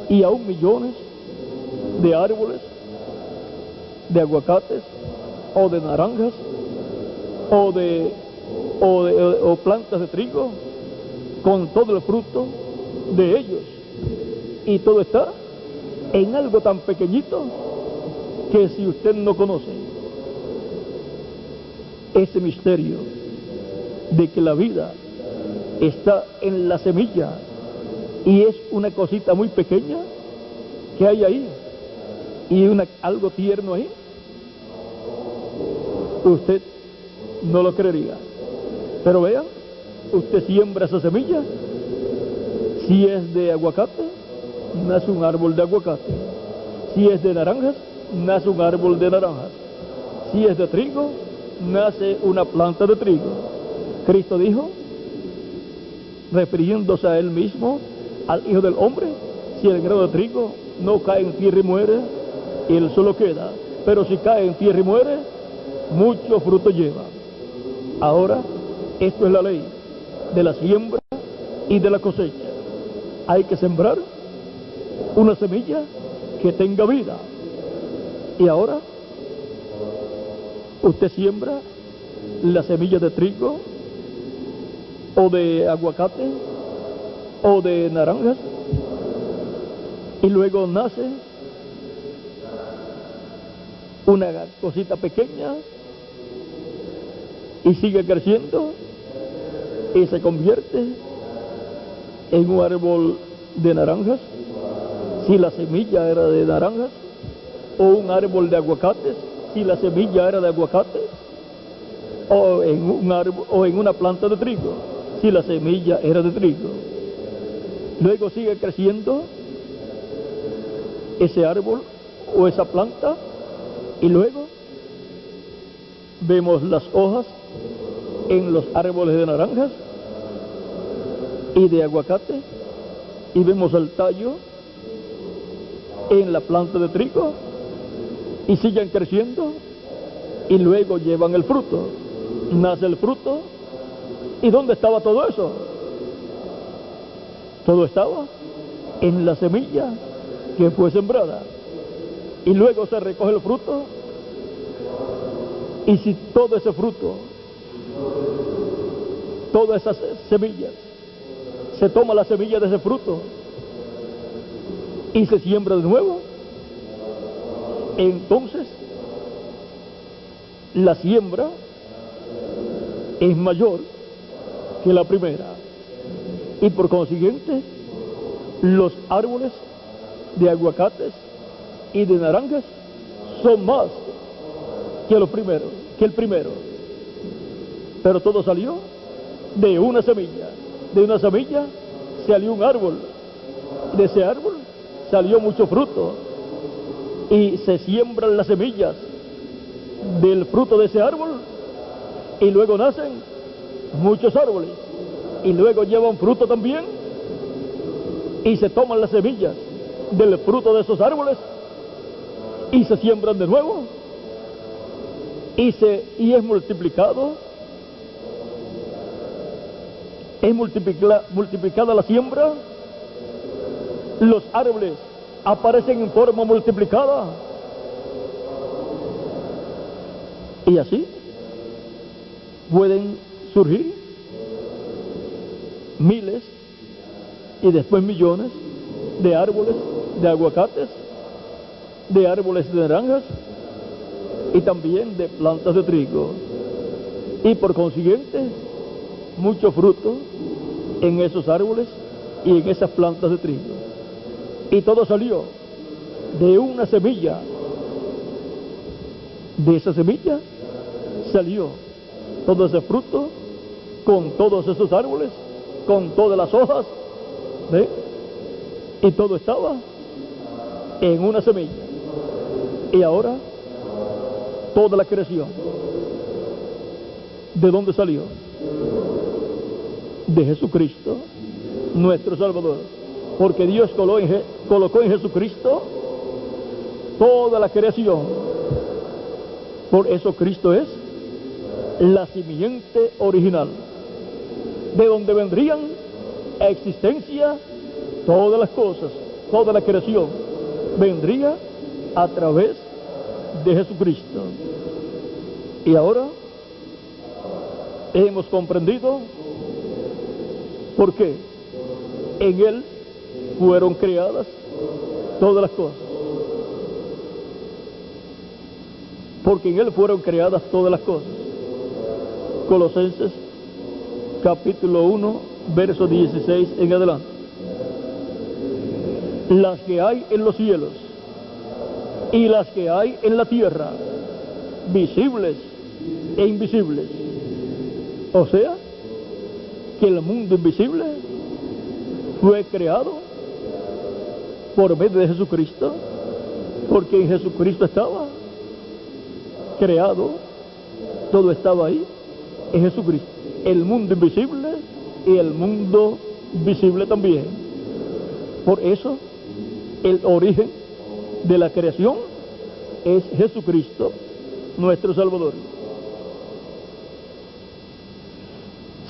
Speaker 2: y aún millones de árboles de aguacates, o de naranjas, o plantas de trigo, con todo el fruto de ellos. Y todo está en algo tan pequeñito que si usted no conoce ese misterio de que la vida está en la semilla y es una cosita muy pequeña que hay ahí y algo tierno ahí, usted no lo creería. Pero vean, usted siembra esa semilla, si es de aguacate, nace un árbol de aguacate. Si es de naranjas, nace un árbol de naranjas. Si es de trigo, nace una planta de trigo. Cristo dijo, refiriéndose a él mismo, al Hijo del Hombre, si el grano de trigo no cae en tierra y muere, él solo queda. Pero si cae en tierra y muere, mucho fruto lleva. Ahora, esto es la ley de la siembra y de la cosecha. Hay que sembrar una semilla que tenga vida. Y ahora, usted siembra la semilla de trigo, o de aguacate, o de naranjas, y luego nace una cosita pequeña y sigue creciendo y se convierte en un árbol de naranjas, si la semilla era de naranjas, o un árbol de aguacates, si la semilla era de aguacates, o en un árbol, o en una planta de trigo, si la semilla era de trigo. Luego sigue creciendo ese árbol o esa planta, y luego vemos las hojas en los árboles de naranjas y de aguacate, y vemos el tallo en la planta de trigo, y siguen creciendo, y luego llevan el fruto. Nace el fruto. ¿Y dónde estaba todo eso? Todo estaba en la semilla que fue sembrada. Y luego se recoge el fruto. Y si todo ese fruto, todas esas semillas, se toma la semilla de ese fruto y se siembra de nuevo, entonces la siembra es mayor que la primera, y por consiguiente los árboles de aguacates y de naranjas son más que el primero. Pero todo salió de una semilla. De una semilla salió un árbol, de ese árbol salió mucho fruto, y se siembran las semillas del fruto de ese árbol, y luego nacen muchos árboles, y luego llevan fruto también, y se toman las semillas del fruto de esos árboles y se siembran de nuevo, y es multiplicado, es multiplicada la siembra, los árboles aparecen en forma multiplicada, y así pueden surgir miles y después millones de árboles de aguacates, de árboles de naranjas y también de plantas de trigo, y por consiguiente mucho fruto en esos árboles y en esas plantas de trigo. Y todo salió de una semilla. De esa semilla salió todo ese fruto, con todos esos árboles, con todas las hojas, ¿ve? Y todo estaba en una semilla. Y ahora toda la creación, ¿de dónde salió? De Jesucristo, nuestro Salvador. Porque Dios colocó en Jesucristo toda la creación. Por eso Cristo es la simiente original, de donde vendrían a existencia todas las cosas, toda la creación vendría a través de Jesucristo. Y ahora hemos comprendido por qué en Él fueron creadas todas las cosas. Porque en Él fueron creadas todas las cosas. Colosenses capítulo 1, verso 16 en adelante. Las que hay en los cielos y las que hay en la tierra, visibles e invisibles. O sea, que el mundo invisible fue creado por medio de Jesucristo, Porque en Jesucristo estaba creado, todo estaba ahí, en Jesucristo. El mundo invisible y el mundo visible también. Por eso, el origen de la creación es Jesucristo, nuestro Salvador.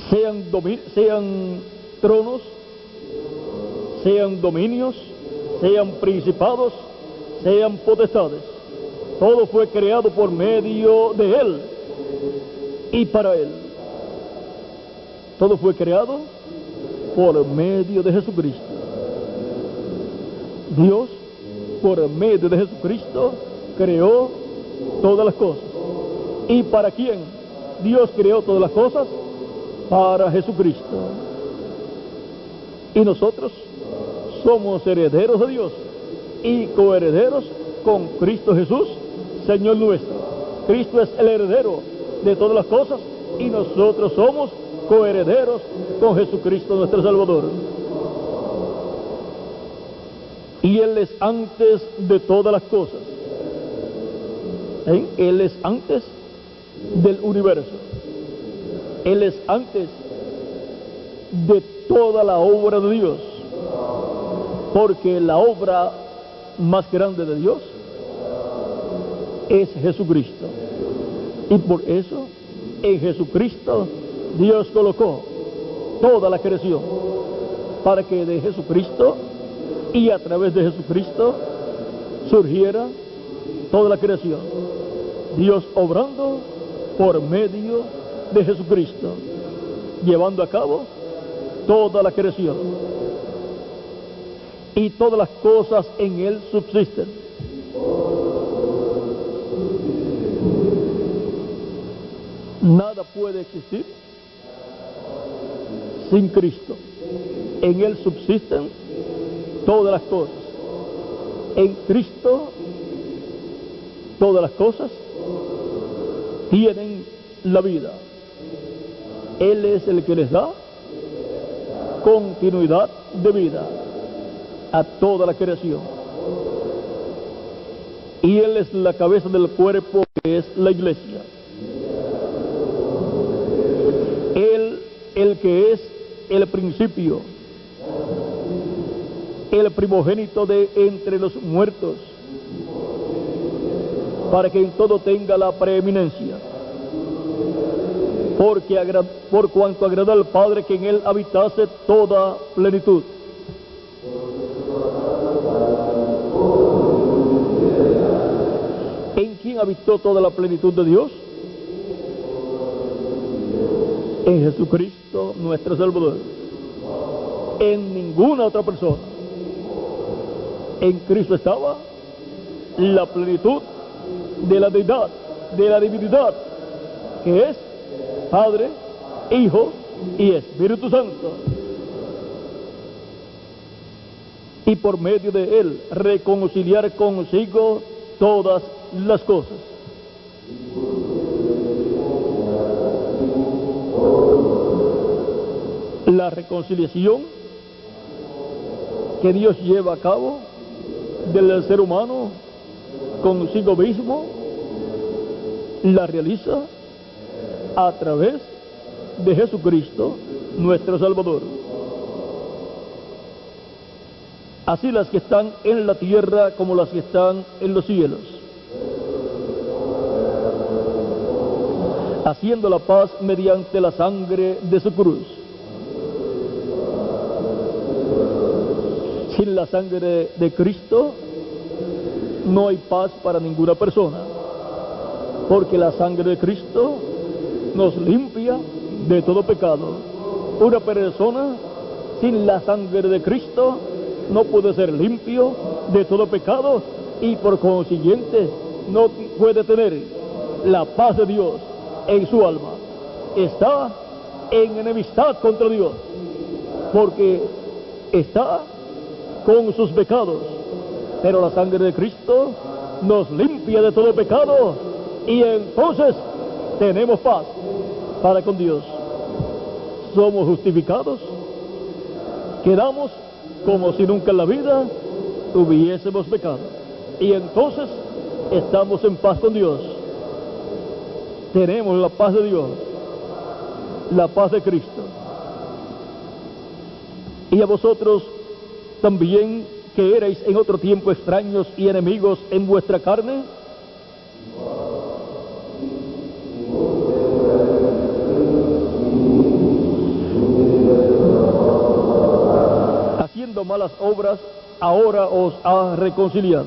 Speaker 2: Sean tronos, sean dominios, sean principados, sean potestades. Todo fue creado por medio de Él y para Él. Todo fue creado por medio de Jesucristo. Dios, por medio de Jesucristo, creó todas las cosas. ¿Y para quién Dios creó todas las cosas? Para Jesucristo. Y nosotros somos herederos de Dios y coherederos con Cristo Jesús, Señor nuestro. Cristo es el heredero de todas las cosas y nosotros somos coherederos con Jesucristo, nuestro Salvador. Y Él es antes de todas las cosas. Él es antes del universo. Él es antes de toda la obra de Dios. Porque la obra más grande de Dios es Jesucristo. Y por eso, en Jesucristo, Dios colocó toda la creación para que de Jesucristo y a través de Jesucristo surgiera toda la creación. Dios obrando por medio de Jesucristo, llevando a cabo toda la creación. Y todas las cosas en Él subsisten. Nada puede existir sin Cristo. En Él subsisten todas las cosas. En Cristo todas las cosas tienen la vida. Él es el que les da continuidad de vida a toda la creación. Y Él es la cabeza del cuerpo, que es la iglesia. Él, el que es el principio, el primogénito de entre los muertos, para que en todo tenga la preeminencia. Por cuanto agradó al Padre que en Él habitase toda plenitud. ¿En quién habitó toda la plenitud de Dios? En Jesucristo, nuestro Salvador. En ninguna otra persona. En Cristo estaba la plenitud de la deidad, de la divinidad, que es Padre, Hijo y Espíritu Santo. Y por medio de Él reconciliar consigo todas las cosas. La reconciliación que Dios lleva a cabo del ser humano consigo mismo, la realiza a través de Jesucristo, nuestro Salvador. Así las que están en la tierra como las que están en los cielos, haciendo la paz mediante la sangre de su cruz. Sin la sangre de Cristo no hay paz para ninguna persona, porque la sangre de Cristo nos limpia de todo pecado. Una persona sin la sangre de Cristo no puede ser limpio de todo pecado y por consiguiente no puede tener la paz de Dios en su alma. Está en enemistad contra Dios, porque está con sus pecados. Pero la sangre de Cristo nos limpia de todo pecado y entonces tenemos paz para con Dios. Somos justificados, quedamos como si nunca en la vida hubiésemos pecado. Y entonces estamos en paz con Dios. Tenemos la paz de Dios, la paz de Cristo. Y a vosotros también, que erais en otro tiempo extraños y enemigos en vuestra carne, haciendo malas obras, ahora os ha reconciliado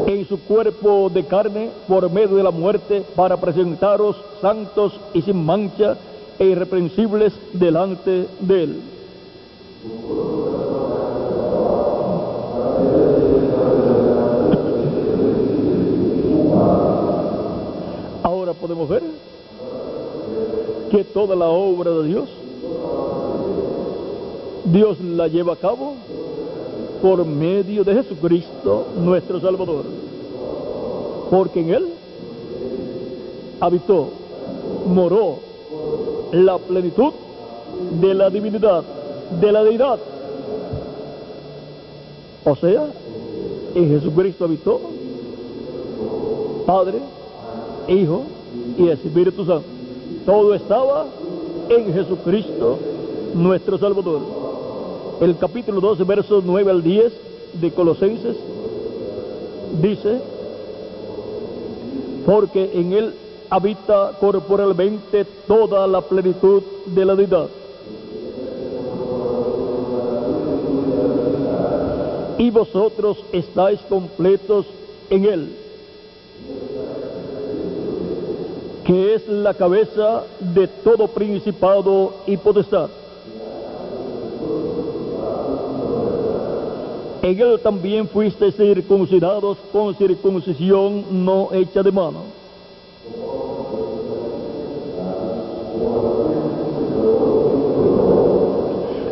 Speaker 2: en su cuerpo de carne por medio de la muerte, para presentaros santos y sin mancha e irreprensibles delante de Él. Ahora podemos ver que toda la obra de Dios la lleva a cabo por medio de Jesucristo, nuestro Salvador. Porque en Él habitó, moró la plenitud de la divinidad, de la deidad. O sea, en Jesucristo habitó Padre, Hijo y Espíritu Santo. Todo estaba en Jesucristo, nuestro Salvador. El capítulo 12, versos 9 al 10 de Colosenses dice: porque en Él habita corporalmente toda la plenitud de la deidad. Y vosotros estáis completos en Él, que es la cabeza de todo principado y potestad. En Él también fuisteis circuncidados con circuncisión no hecha de mano,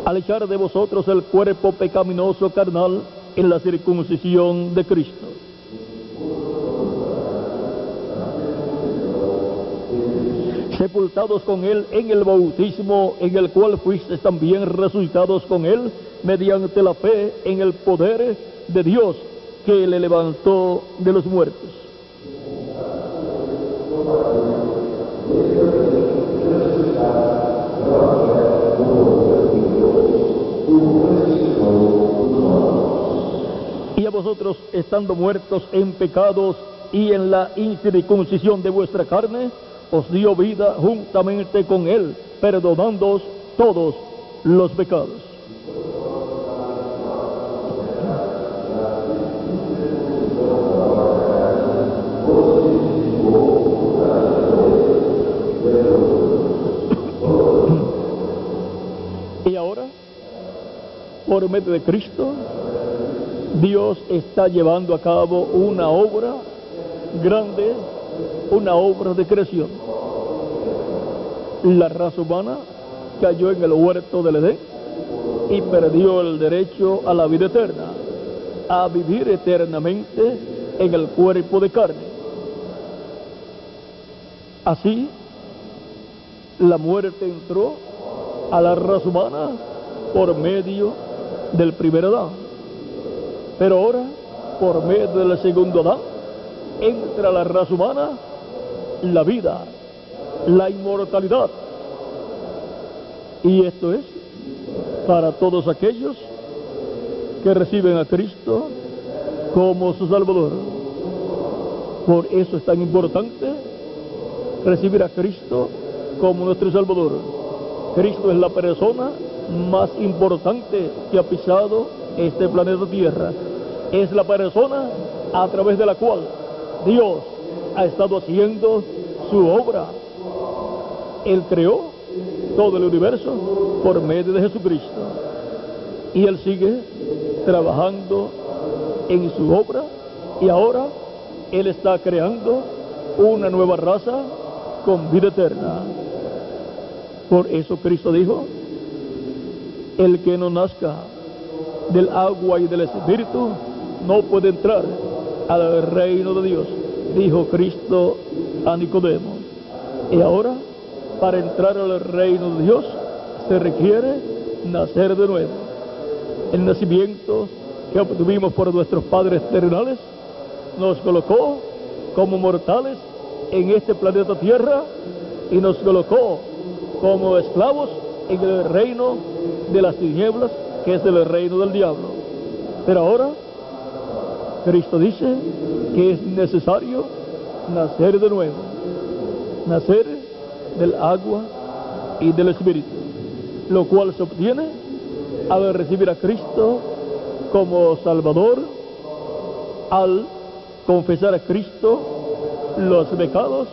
Speaker 2: al echar de vosotros el cuerpo pecaminoso carnal en la circuncisión de Cristo. Sepultados con Él en el bautismo, en el cual fuisteis también resucitados con Él mediante la fe en el poder de Dios que le levantó de los muertos. Y a vosotros, estando muertos en pecados y en la incircuncisión de vuestra carne, os dio vida juntamente con Él, perdonándoos todos los pecados. Y ahora, por medio de Cristo, Dios está llevando a cabo una obra grande, una obra de creación. La raza humana cayó en el huerto del Edén y perdió el derecho a la vida eterna, a vivir eternamente en el cuerpo de carne. Así, la muerte entró a la raza humana por medio del primer Adán. Pero ahora, por medio del segundo Adán, entra a la raza humana la vida, la inmortalidad. Y esto es para todos aquellos que reciben a Cristo como su Salvador. Por eso es tan importante recibir a Cristo como nuestro Salvador. Cristo es la persona más importante que ha pisado este planeta Tierra. Es la persona a través de la cual Dios ha estado haciendo su obra. Él creó todo el universo por medio de Jesucristo. Y Él sigue trabajando en su obra. Y ahora Él está creando una nueva raza con vida eterna. Por eso Cristo dijo: el que no nazca del agua y del Espíritu no puede entrar al reino de Dios, dijo Cristo a Nicodemo. Y ahora, para entrar al reino de Dios, se requiere nacer de nuevo. el nacimiento que obtuvimos por nuestros padres terrenales, nos colocó como mortales en este planeta Tierra y nos colocó como esclavos en el reino de las tinieblas, que es el reino del diablo. Pero ahora Cristo dice que es necesario nacer de nuevo, nacer del agua y del Espíritu, lo cual se obtiene al recibir a Cristo como Salvador, al confesar a Cristo los pecados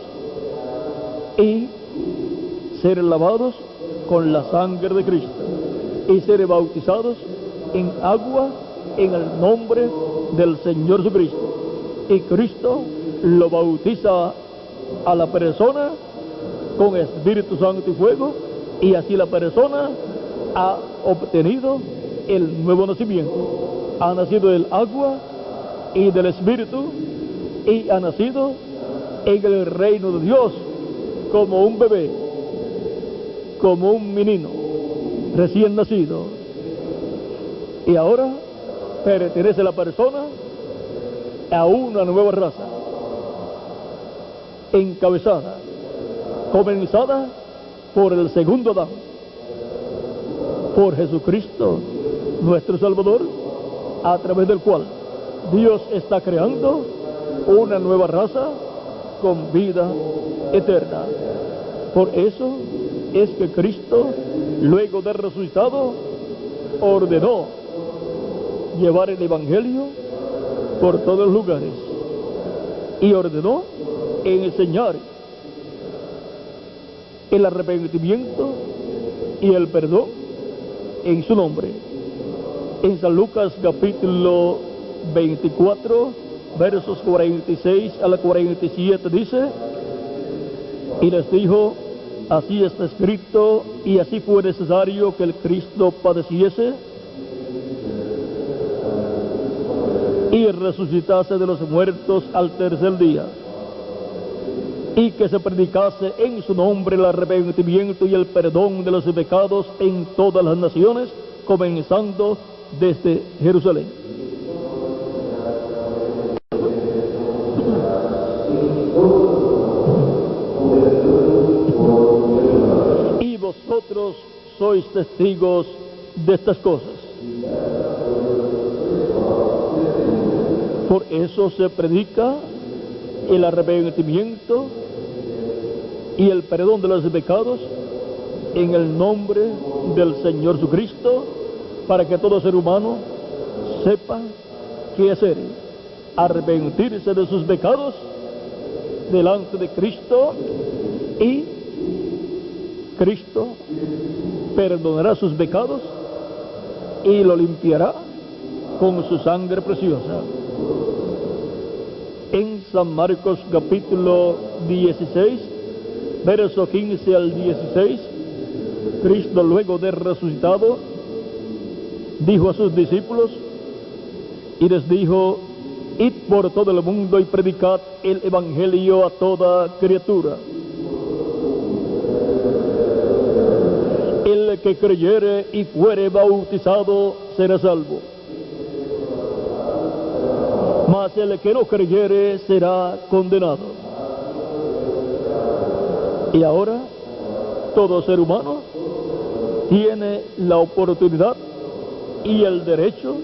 Speaker 2: y ser lavados con la sangre de Cristo y ser bautizados en agua en el nombre del Señor Jesucristo. Y Cristo lo bautiza a la persona con Espíritu Santo y fuego, y así la persona ha obtenido el nuevo nacimiento. Ha nacido del agua y del Espíritu y ha nacido en el reino de Dios como un bebé, como un menino recién nacido. Y ahora pertenece la persona a una nueva raza, encabezada, comenzada por el segundo Adán, por Jesucristo, nuestro Salvador, a través del cual Dios está creando una nueva raza con vida eterna. Por eso es que Cristo, luego de resucitado, ordenó llevar el Evangelio por todos los lugares y ordenó enseñar el arrepentimiento y el perdón en su nombre. En San Lucas capítulo 24, versos 46 a la 47 dice: y les dijo, así está escrito, y así fue necesario que el Cristo padeciese y resucitase de los muertos al tercer día, y que se predicase en su nombre el arrepentimiento y el perdón de los pecados en todas las naciones, comenzando desde Jerusalén. Y vosotros sois testigos de estas cosas. Por eso se predica el arrepentimiento y el perdón de los pecados en el nombre del Señor Jesucristo, para que todo ser humano sepa qué hacer: arrepentirse de sus pecados delante de Cristo, y Cristo perdonará sus pecados y lo limpiará con su sangre preciosa. En San Marcos capítulo 16, verso 15 al 16, Cristo, luego de resucitado, dijo a sus discípulos y les dijo: id por todo el mundo y predicad el Evangelio a toda criatura. El que creyere y fuere bautizado será salvo, mas el que no creyere será condenado. Y ahora todo ser humano tiene la oportunidad y el derecho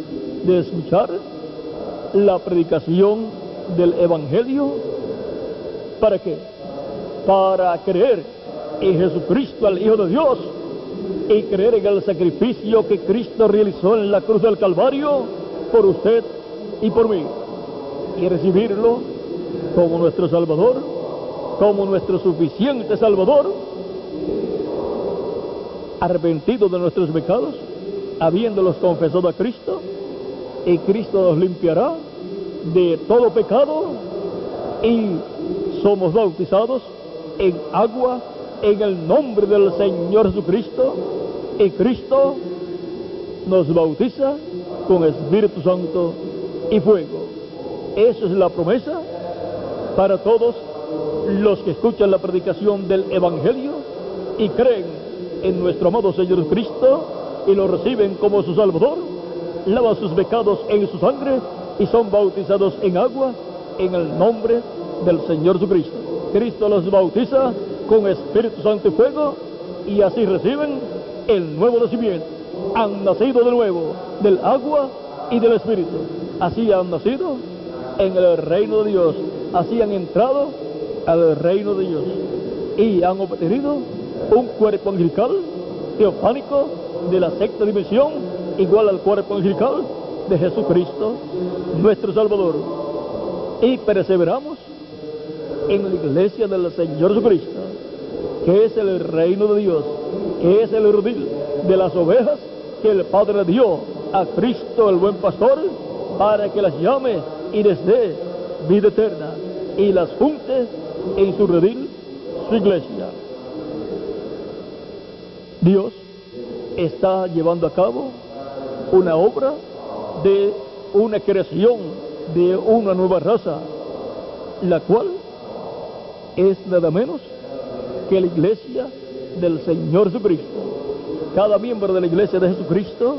Speaker 2: de escuchar la predicación del Evangelio. ¿Para qué? Para creer en Jesucristo, el Hijo de Dios, y creer en el sacrificio que Cristo realizó en la cruz del Calvario por usted y por mí, y recibirlo como nuestro Salvador, como nuestro suficiente Salvador, arrepentido de nuestros pecados, habiéndolos confesado a Cristo, y Cristo nos limpiará de todo pecado, y somos bautizados en agua en el nombre del Señor Jesucristo, y Cristo nos bautiza con Espíritu Santo y fuego. Esa es la promesa para todos los que escuchan la predicación del Evangelio y creen en nuestro amado Señor Cristo y lo reciben como su Salvador. lavan sus pecados en su sangre y son bautizados en agua en el nombre del Señor Jesucristo. Cristo los bautiza con Espíritu Santo y fuego, y así reciben el nuevo nacimiento. Han nacido de nuevo del agua y del Espíritu. Así han nacido en el reino de Dios. Así han entrado al reino de Dios y han obtenido un cuerpo angelical teofánico de la sexta dimensión, igual al cuerpo angelical de Jesucristo, nuestro Salvador. Y perseveramos en la iglesia del Señor Jesucristo, que es el reino de Dios, que es el redil de las ovejas que el Padre dio a Cristo, el buen pastor, para que las llame y les dé vida eterna y las junte en su redil, su iglesia. Dios está llevando a cabo una obra de una creación de una nueva raza, la cual es nada menos que la iglesia del Señor Jesucristo. Cada miembro de la iglesia de Jesucristo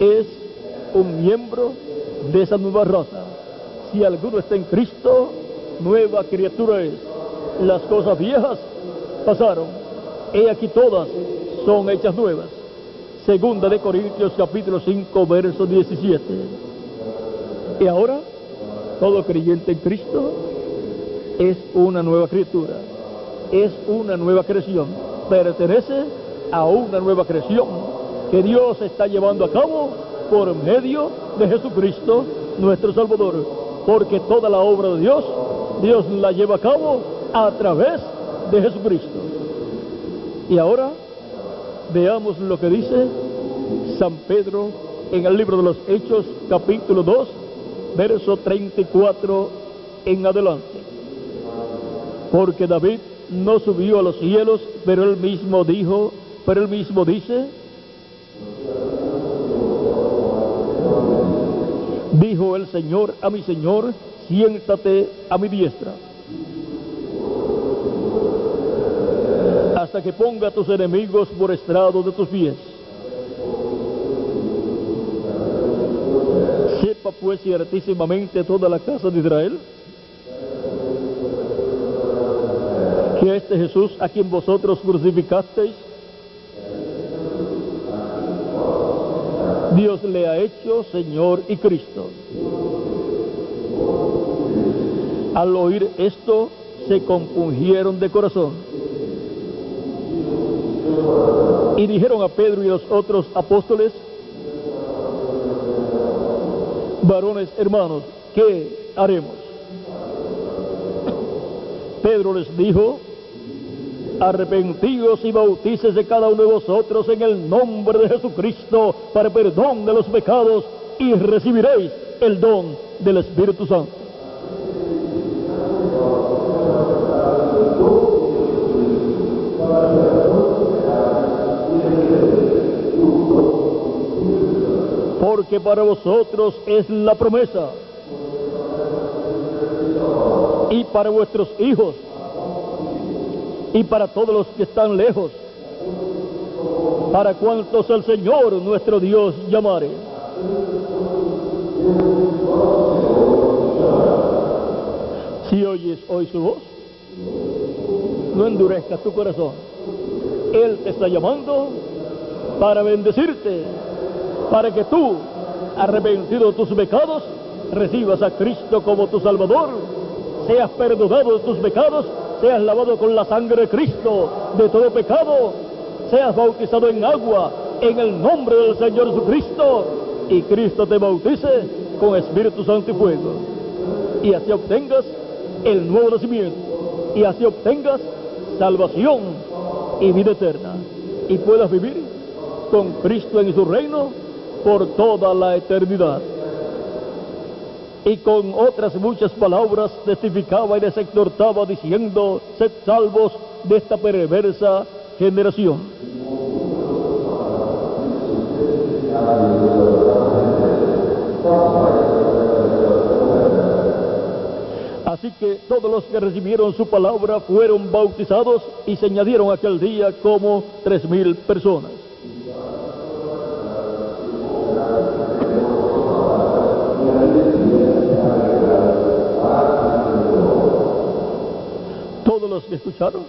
Speaker 2: es un miembro de esa nueva raza. Si alguno está en Cristo, nueva criatura es. Las cosas viejas pasaron, he aquí todas son hechas nuevas. Segunda de Corintios capítulo 5 verso 17. Y ahora, todo creyente en Cristo es una nueva criatura, es una nueva creación, pertenece a una nueva creación que Dios está llevando a cabo por medio de Jesucristo, nuestro Salvador, porque toda la obra de Dios, Dios la lleva a cabo a través de Jesucristo. Y ahora veamos lo que dice San Pedro en el libro de los Hechos capítulo 2 verso 34 en adelante. Porque David no subió a los cielos, pero él mismo dice, dijo el Señor a mi Señor, siéntate a mi diestra, hasta que ponga a tus enemigos por estrado de tus pies. Sepa pues ciertísimamente toda la casa de Israel que este Jesús a quien vosotros crucificasteis, Dios le ha hecho Señor y Cristo. Al oír esto, se compungieron de corazón y dijeron a Pedro y a los otros apóstoles, varones hermanos, ¿qué haremos? Pedro les dijo, arrepentíos y bautícese cada uno de vosotros en el nombre de Jesucristo para perdón de los pecados y recibiréis el don del Espíritu Santo. Porque para vosotros es la promesa, y para vuestros hijos, y para todos los que están lejos, para cuantos el Señor nuestro Dios llamare. Si oyes hoy su voz, no endurezcas tu corazón. Él te está llamando para bendecirte, para que tú, arrepentido de tus pecados, recibas a Cristo como tu Salvador, seas perdonado de tus pecados, seas lavado con la sangre de Cristo de todo pecado, seas bautizado en agua en el nombre del Señor Jesucristo, y Cristo te bautice con Espíritu Santo y fuego, y así obtengas el nuevo nacimiento, y así obtengas salvación y vida eterna, y puedas vivir con Cristo en su reino por toda la eternidad. Y con otras muchas palabras testificaba y les exhortaba diciendo, sed salvos de esta perversa generación. Así que todos los que recibieron su palabra fueron bautizados y se añadieron aquel día como 3,000 personas. los que escucharon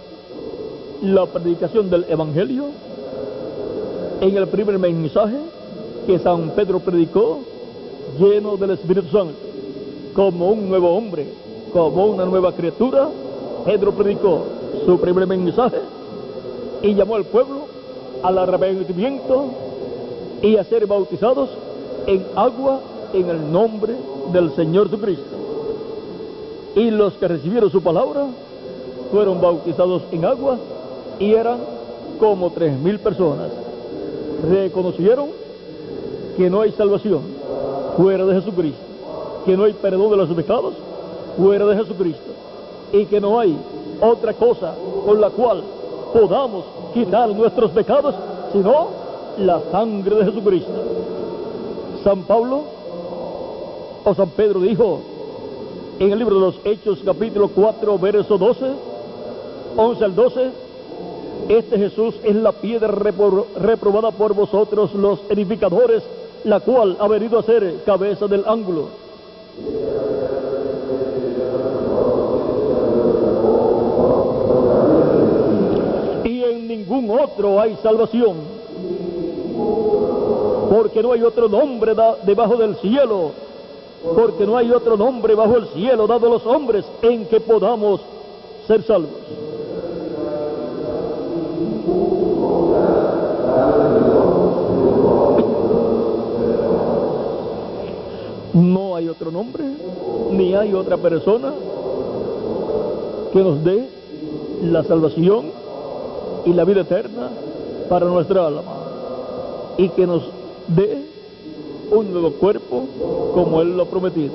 Speaker 2: la predicación del Evangelio, en el primer mensaje que San Pedro predicó, lleno del Espíritu Santo, como un nuevo hombre, como una nueva criatura, Pedro predicó su primer mensaje y llamó al pueblo al arrepentimiento y a ser bautizados en agua en el nombre del Señor Jesucristo. Y los que recibieron su palabra fueron bautizados en agua y eran como 3,000 personas. Reconocieron que no hay salvación fuera de Jesucristo, que no hay perdón de los pecados fuera de Jesucristo, y que no hay otra cosa con la cual podamos quitar nuestros pecados sino la sangre de Jesucristo. San Pablo o San Pedro dijo en el libro de los Hechos, capítulo 4, verso 12, 11 al 12, este Jesús es la piedra reprobada por vosotros los edificadores, la cual ha venido a ser cabeza del ángulo. Y en ningún otro hay salvación, porque no hay otro nombre debajo del cielo, porque no hay otro nombre bajo el cielo dado a los hombres en que podamos ser salvos. No hay otro nombre, ni hay otra persona que nos dé la salvación y la vida eterna para nuestra alma, y que nos dé un nuevo cuerpo como Él lo ha prometido.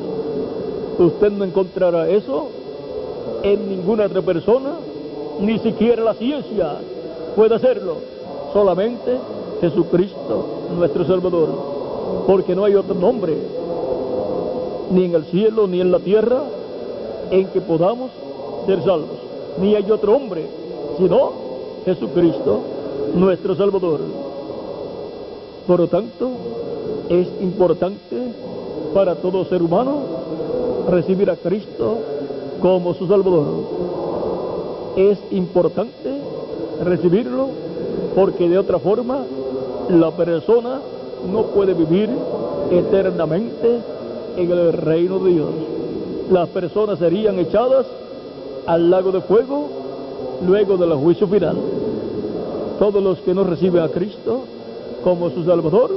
Speaker 2: Usted no encontrará eso en ninguna otra persona, ni siquiera la ciencia puede hacerlo, solamente Jesucristo nuestro Salvador, porque no hay otro nombre, ni en el cielo ni en la tierra, en que podamos ser salvos, ni hay otro hombre sino Jesucristo nuestro Salvador. Por lo tanto, es importante para todo ser humano recibir a Cristo como su Salvador. Es importante recibirlo porque de otra forma la persona no puede vivir eternamente en el reino de Dios. Las personas serían echadas al lago de fuego luego del juicio final. Todos los que no reciben a Cristo como su Salvador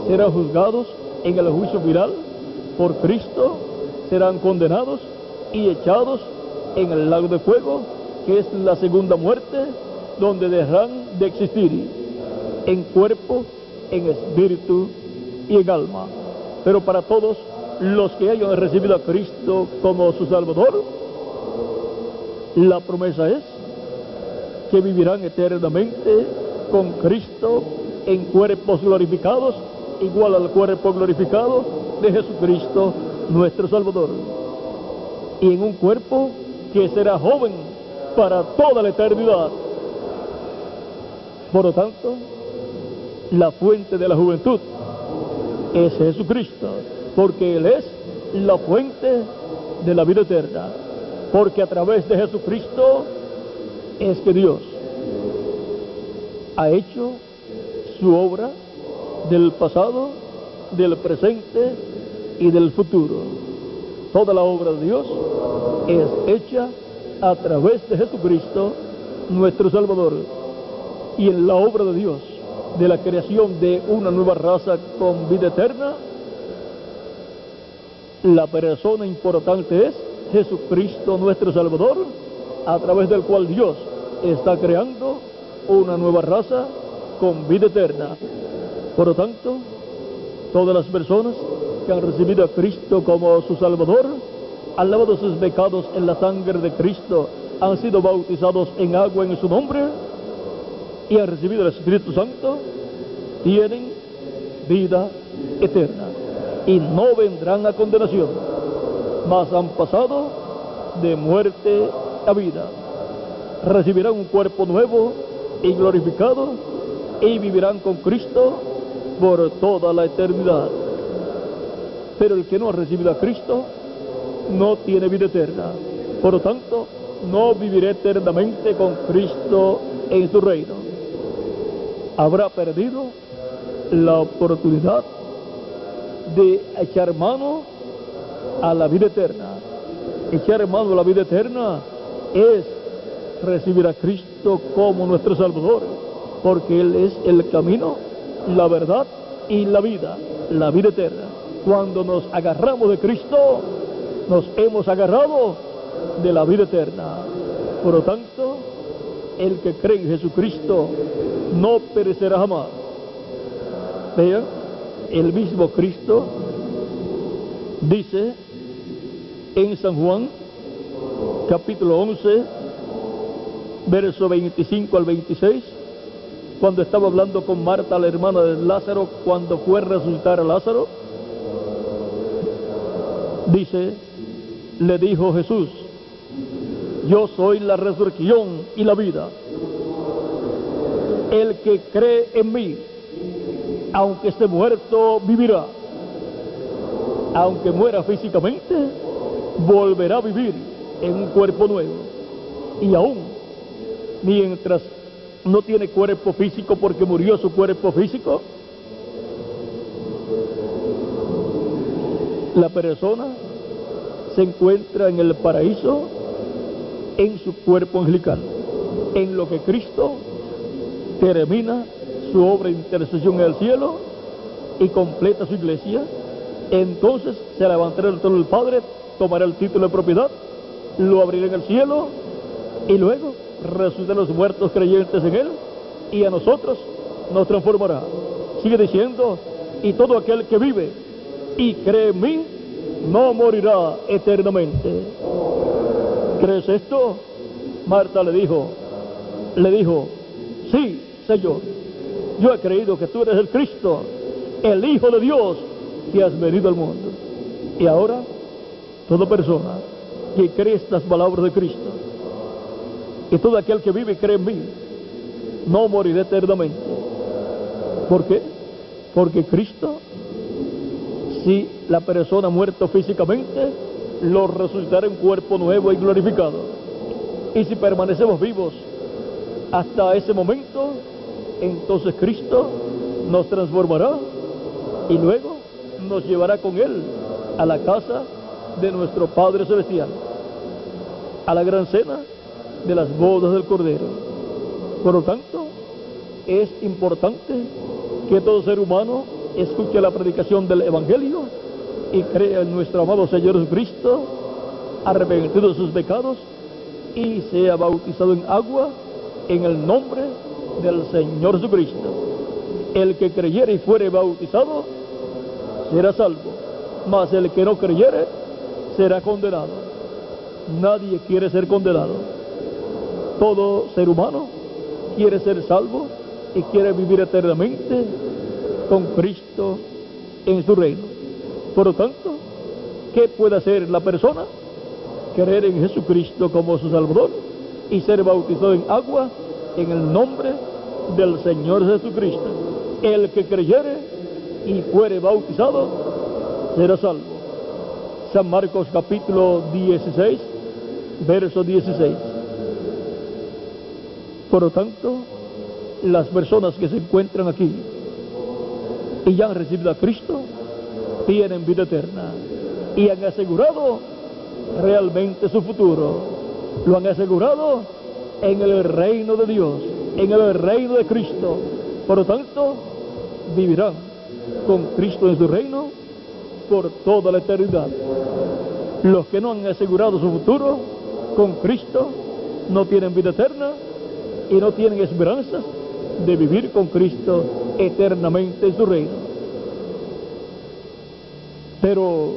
Speaker 2: serán juzgados en el juicio final por Cristo, serán condenados y echados en el lago de fuego, que es la segunda muerte, donde dejarán de existir en cuerpo, en espíritu y en alma. Pero para todos los que hayan recibido a Cristo como su Salvador, la promesa es que vivirán eternamente con Cristo en cuerpos glorificados, igual al cuerpo glorificado de Jesucristo nuestro Salvador, y en un cuerpo que será joven para toda la eternidad. Por lo tanto, la fuente de la juventud es Jesucristo, porque Él es la fuente de la vida eterna, porque a través de Jesucristo es que Dios ha hecho su obra del pasado, del presente y del futuro. Toda la obra de Dios es hecha a través de Jesucristo nuestro Salvador. Y en la obra de Dios de la creación de una nueva raza con vida eterna, la persona importante es Jesucristo nuestro Salvador, a través del cual Dios está creando una nueva raza con vida eterna. Por lo tanto, todas las personas que han recibido a Cristo como su Salvador, han lavado sus pecados en la sangre de Cristo, han sido bautizados en agua en su nombre y han recibido el Espíritu Santo, tienen vida eterna y no vendrán a condenación, mas han pasado de muerte a vida. Recibirán un cuerpo nuevo y glorificado y vivirán con Cristo por toda la eternidad. Pero el que no ha recibido a Cristo no tiene vida eterna. Por lo tanto, no vivirá eternamente con Cristo en su reino. Habrá perdido la oportunidad de echar mano a la vida eterna. Echar mano a la vida eterna es recibir a Cristo como nuestro Salvador, porque Él es el camino, la verdad y la vida eterna. Cuando nos agarramos de Cristo, nos hemos agarrado de la vida eterna. Por lo tanto, el que cree en Jesucristo no perecerá jamás. Vean, el mismo Cristo dice en San Juan, capítulo 11, verso 25 al 26, cuando estaba hablando con Marta, la hermana de Lázaro, cuando fue a resucitar a Lázaro, dice, le dijo Jesús: yo soy la resurrección y la vida. El que cree en mí, aunque esté muerto, vivirá. Aunque muera físicamente, volverá a vivir en un cuerpo nuevo. Y aún, mientras no tiene cuerpo físico porque murió su cuerpo físico, la persona se encuentra en el paraíso en su cuerpo angelical, en lo que Cristo termina su obra de intercesión en el cielo y completa su iglesia. Entonces se levantará el trono del Padre, tomará el título de propiedad, lo abrirá en el cielo y luego resucitará a los muertos creyentes en Él y a nosotros nos transformará. Sigue diciendo, y todo aquel que vive y cree en mí no morirá eternamente. ¿Crees esto? Marta le dijo, sí, Señor, yo he creído que tú eres el Cristo, el Hijo de Dios, que has venido al mundo. Y ahora, toda persona que cree estas palabras de Cristo, y todo aquel que vive y cree en mí, no morirá eternamente. ¿Por qué? Porque Cristo, si la persona muerto físicamente, lo resucitará en cuerpo nuevo y glorificado. Y si permanecemos vivos hasta ese momento, entonces Cristo nos transformará y luego nos llevará con Él a la casa de nuestro Padre Celestial, a la gran cena de las bodas del Cordero. Por lo tanto, es importante que todo ser humano escuche la predicación del Evangelio y crea en nuestro amado Señor Jesucristo, arrepentido de sus pecados y sea bautizado en agua en el nombre del Señor Jesucristo. El que creyere y fuere bautizado será salvo, mas el que no creyere será condenado. Nadie quiere ser condenado. Todo ser humano quiere ser salvo y quiere vivir eternamente con Cristo en su reino. Por lo tanto, ¿qué puede hacer la persona? Creer en Jesucristo como su Salvador y ser bautizado en agua en el nombre del Señor Jesucristo. El que creyere y fuere bautizado será salvo. San Marcos capítulo 16, verso 16. Por lo tanto, las personas que se encuentran aquí y ya han recibido a Cristo tienen vida eterna y han asegurado realmente su futuro. Lo han asegurado en el reino de Dios, en el reino de Cristo. Por lo tanto, vivirán con Cristo en su reino por toda la eternidad. Los que no han asegurado su futuro con Cristo no tienen vida eterna y no tienen esperanzas de vivir con Cristo eternamente en su reino. Pero,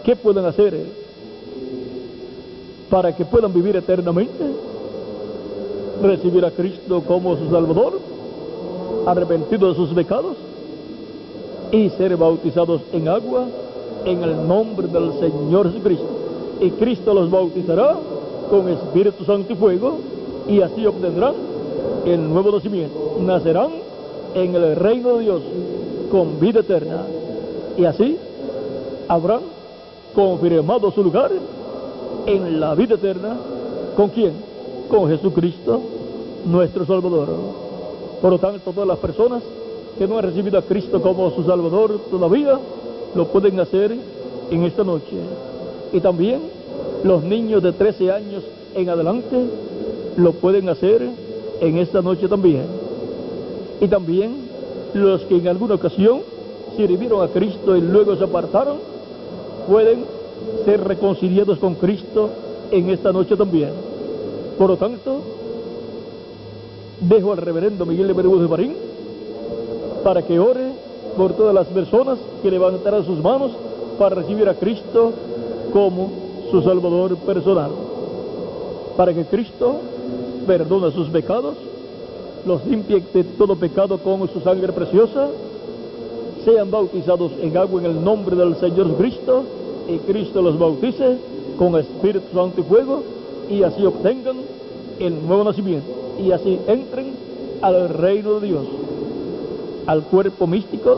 Speaker 2: ¿qué pueden hacer para que puedan vivir eternamente? Recibir a Cristo como su Salvador, arrepentidos de sus pecados y ser bautizados en agua en el nombre del Señor Jesucristo. Y Cristo los bautizará con Espíritu Santo y fuego y así obtendrán el nuevo nacimiento. Nacerán en el reino de Dios con vida eterna y así habrán confirmado su lugar en la vida eterna ¿Con quién? Con Jesucristo, nuestro Salvador. Por lo tanto, todas las personas que no han recibido a Cristo como su Salvador todavía, lo pueden hacer en esta noche. Y también los niños de 13 años en adelante lo pueden hacer en esta noche también. Y también los que en alguna ocasión sirvieron a Cristo y luego se apartaron, pueden ser reconciliados con Cristo en esta noche también. Por lo tanto, dejo al reverendo Miguel Bermúdez Marín para que ore por todas las personas que levantarán sus manos para recibir a Cristo como su Salvador personal, para que Cristo perdone sus pecados, los limpie de todo pecado con su sangre preciosa, sean bautizados en agua en el nombre del Señor Cristo, y Cristo los bautice con Espíritu Santo y fuego, y así obtengan el nuevo nacimiento, y así entren al reino de Dios, al cuerpo místico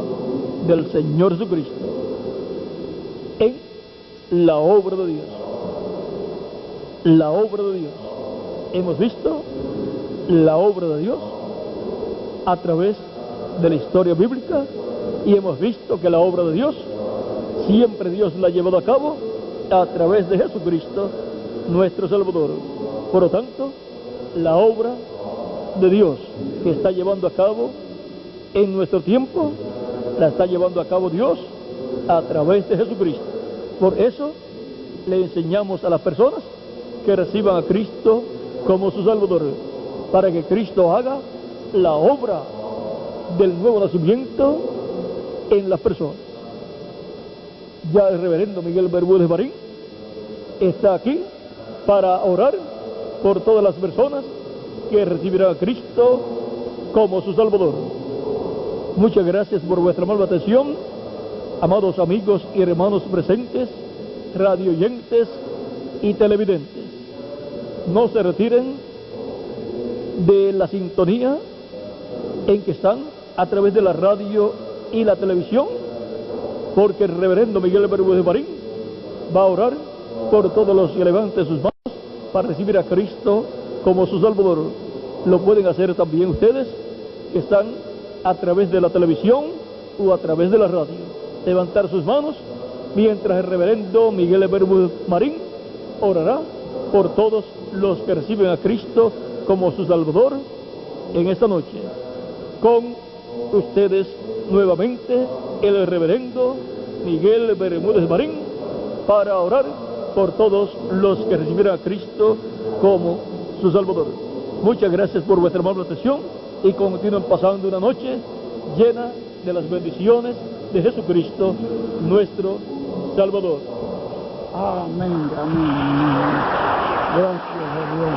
Speaker 2: del Señor Jesucristo, en la obra de Dios. La obra de Dios. Hemos visto la obra de Dios a través de la historia bíblica, y hemos visto que la obra de Dios siempre Dios la ha llevado a cabo a través de Jesucristo, nuestro Salvador. Por lo tanto, la obra de Dios que está llevando a cabo en nuestro tiempo, la está llevando a cabo Dios a través de Jesucristo. Por eso le enseñamos a las personas que reciban a Cristo como su Salvador, para que Cristo haga la obra del nuevo nacimiento en las personas. Ya el reverendo Miguel Bermúdez Marín está aquí para orar por todas las personas que recibirán a Cristo como su Salvador. Muchas gracias por vuestra amable atención, amados amigos y hermanos presentes, radio oyentes y televidentes. No se retiren de la sintonía en que están a través de la radio y la televisión, porque el reverendo Miguel Bermúdez Marín va a orar por todos los que levanten sus manos para recibir a Cristo como su Salvador. Lo pueden hacer también ustedes que están a través de la televisión o a través de la radio. Levantar sus manos mientras el reverendo Miguel Bermúdez Marín orará por todos los que reciben a Cristo como su Salvador en esta noche. Con ustedes nuevamente el reverendo Miguel Bermúdez Marín para orar por todos los que recibirán a Cristo como su Salvador. Muchas gracias por vuestra amable atención y continúen pasando una noche llena de las bendiciones de Jesucristo, nuestro Salvador.
Speaker 1: Amén, amén, amén. Gracias a Dios.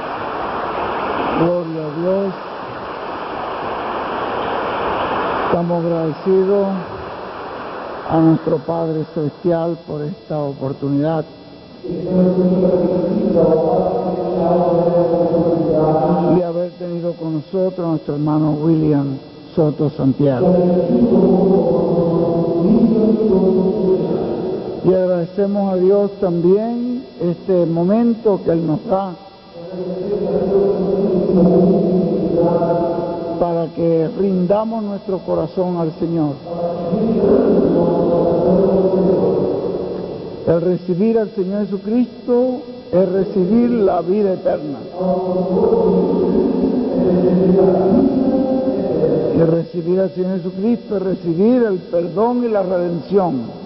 Speaker 1: Gloria a Dios. Estamos agradecidos a nuestro Padre Celestial por esta oportunidad. Y haber tenido con nosotros a nuestro hermano William Soto Santiago. Y agradecemos a Dios también este momento que Él nos da para que rindamos nuestro corazón al Señor. El recibir al Señor Jesucristo es recibir la vida eterna. Y recibir al Señor Jesucristo es recibir el perdón y la redención.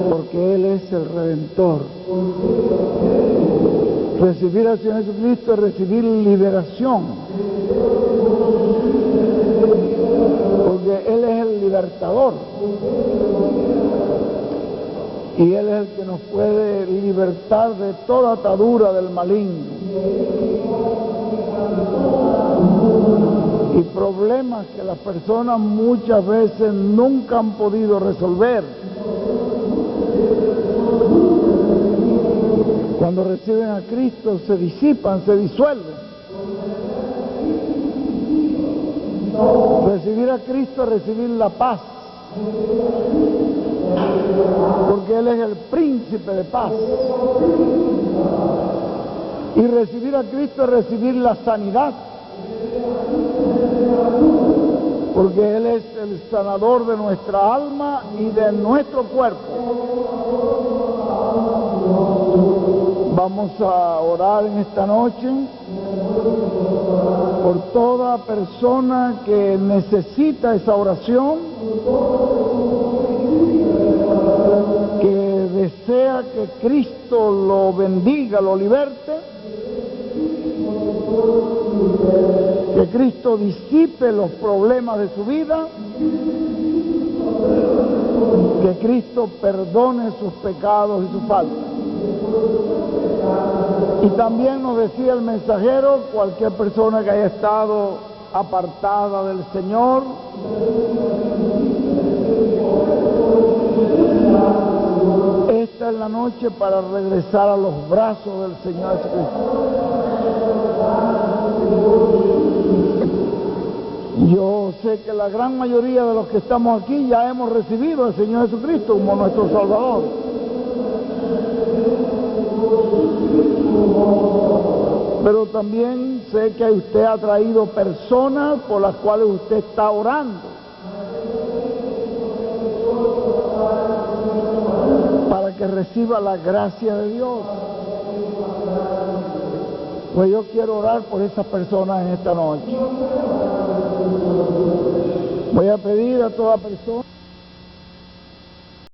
Speaker 1: Porque Él es el Redentor. Recibir al Señor Jesucristo es recibir liberación. Porque Él es el libertador. Y Él es el que nos puede libertar de toda atadura del maligno. Y problemas que las personas muchas veces nunca han podido resolver. Cuando reciben a Cristo se disipan, se disuelven. Recibir a Cristo es recibir la paz. porque Él es el príncipe de paz. Y recibir a Cristo es recibir la sanidad, porque Él es el sanador de nuestra alma y de nuestro cuerpo. Vamos a orar en esta noche por toda persona que necesita esa oración, que desea que Cristo lo bendiga, lo liberte, que Cristo disipe los problemas de su vida, que Cristo perdone sus pecados y sus faltas. Y también nos decía el mensajero, cualquier persona que haya estado apartada del Señor, esta es la noche para regresar a los brazos del Señor Jesucristo. Yo sé que la gran mayoría de los que estamos aquí ya hemos recibido al Señor Jesucristo como nuestro Salvador. Pero también sé que usted ha traído personas por las cuales usted está orando, para que reciba la gracia de Dios. Pues yo quiero orar por esas personas en esta noche. Voy a pedir a toda persona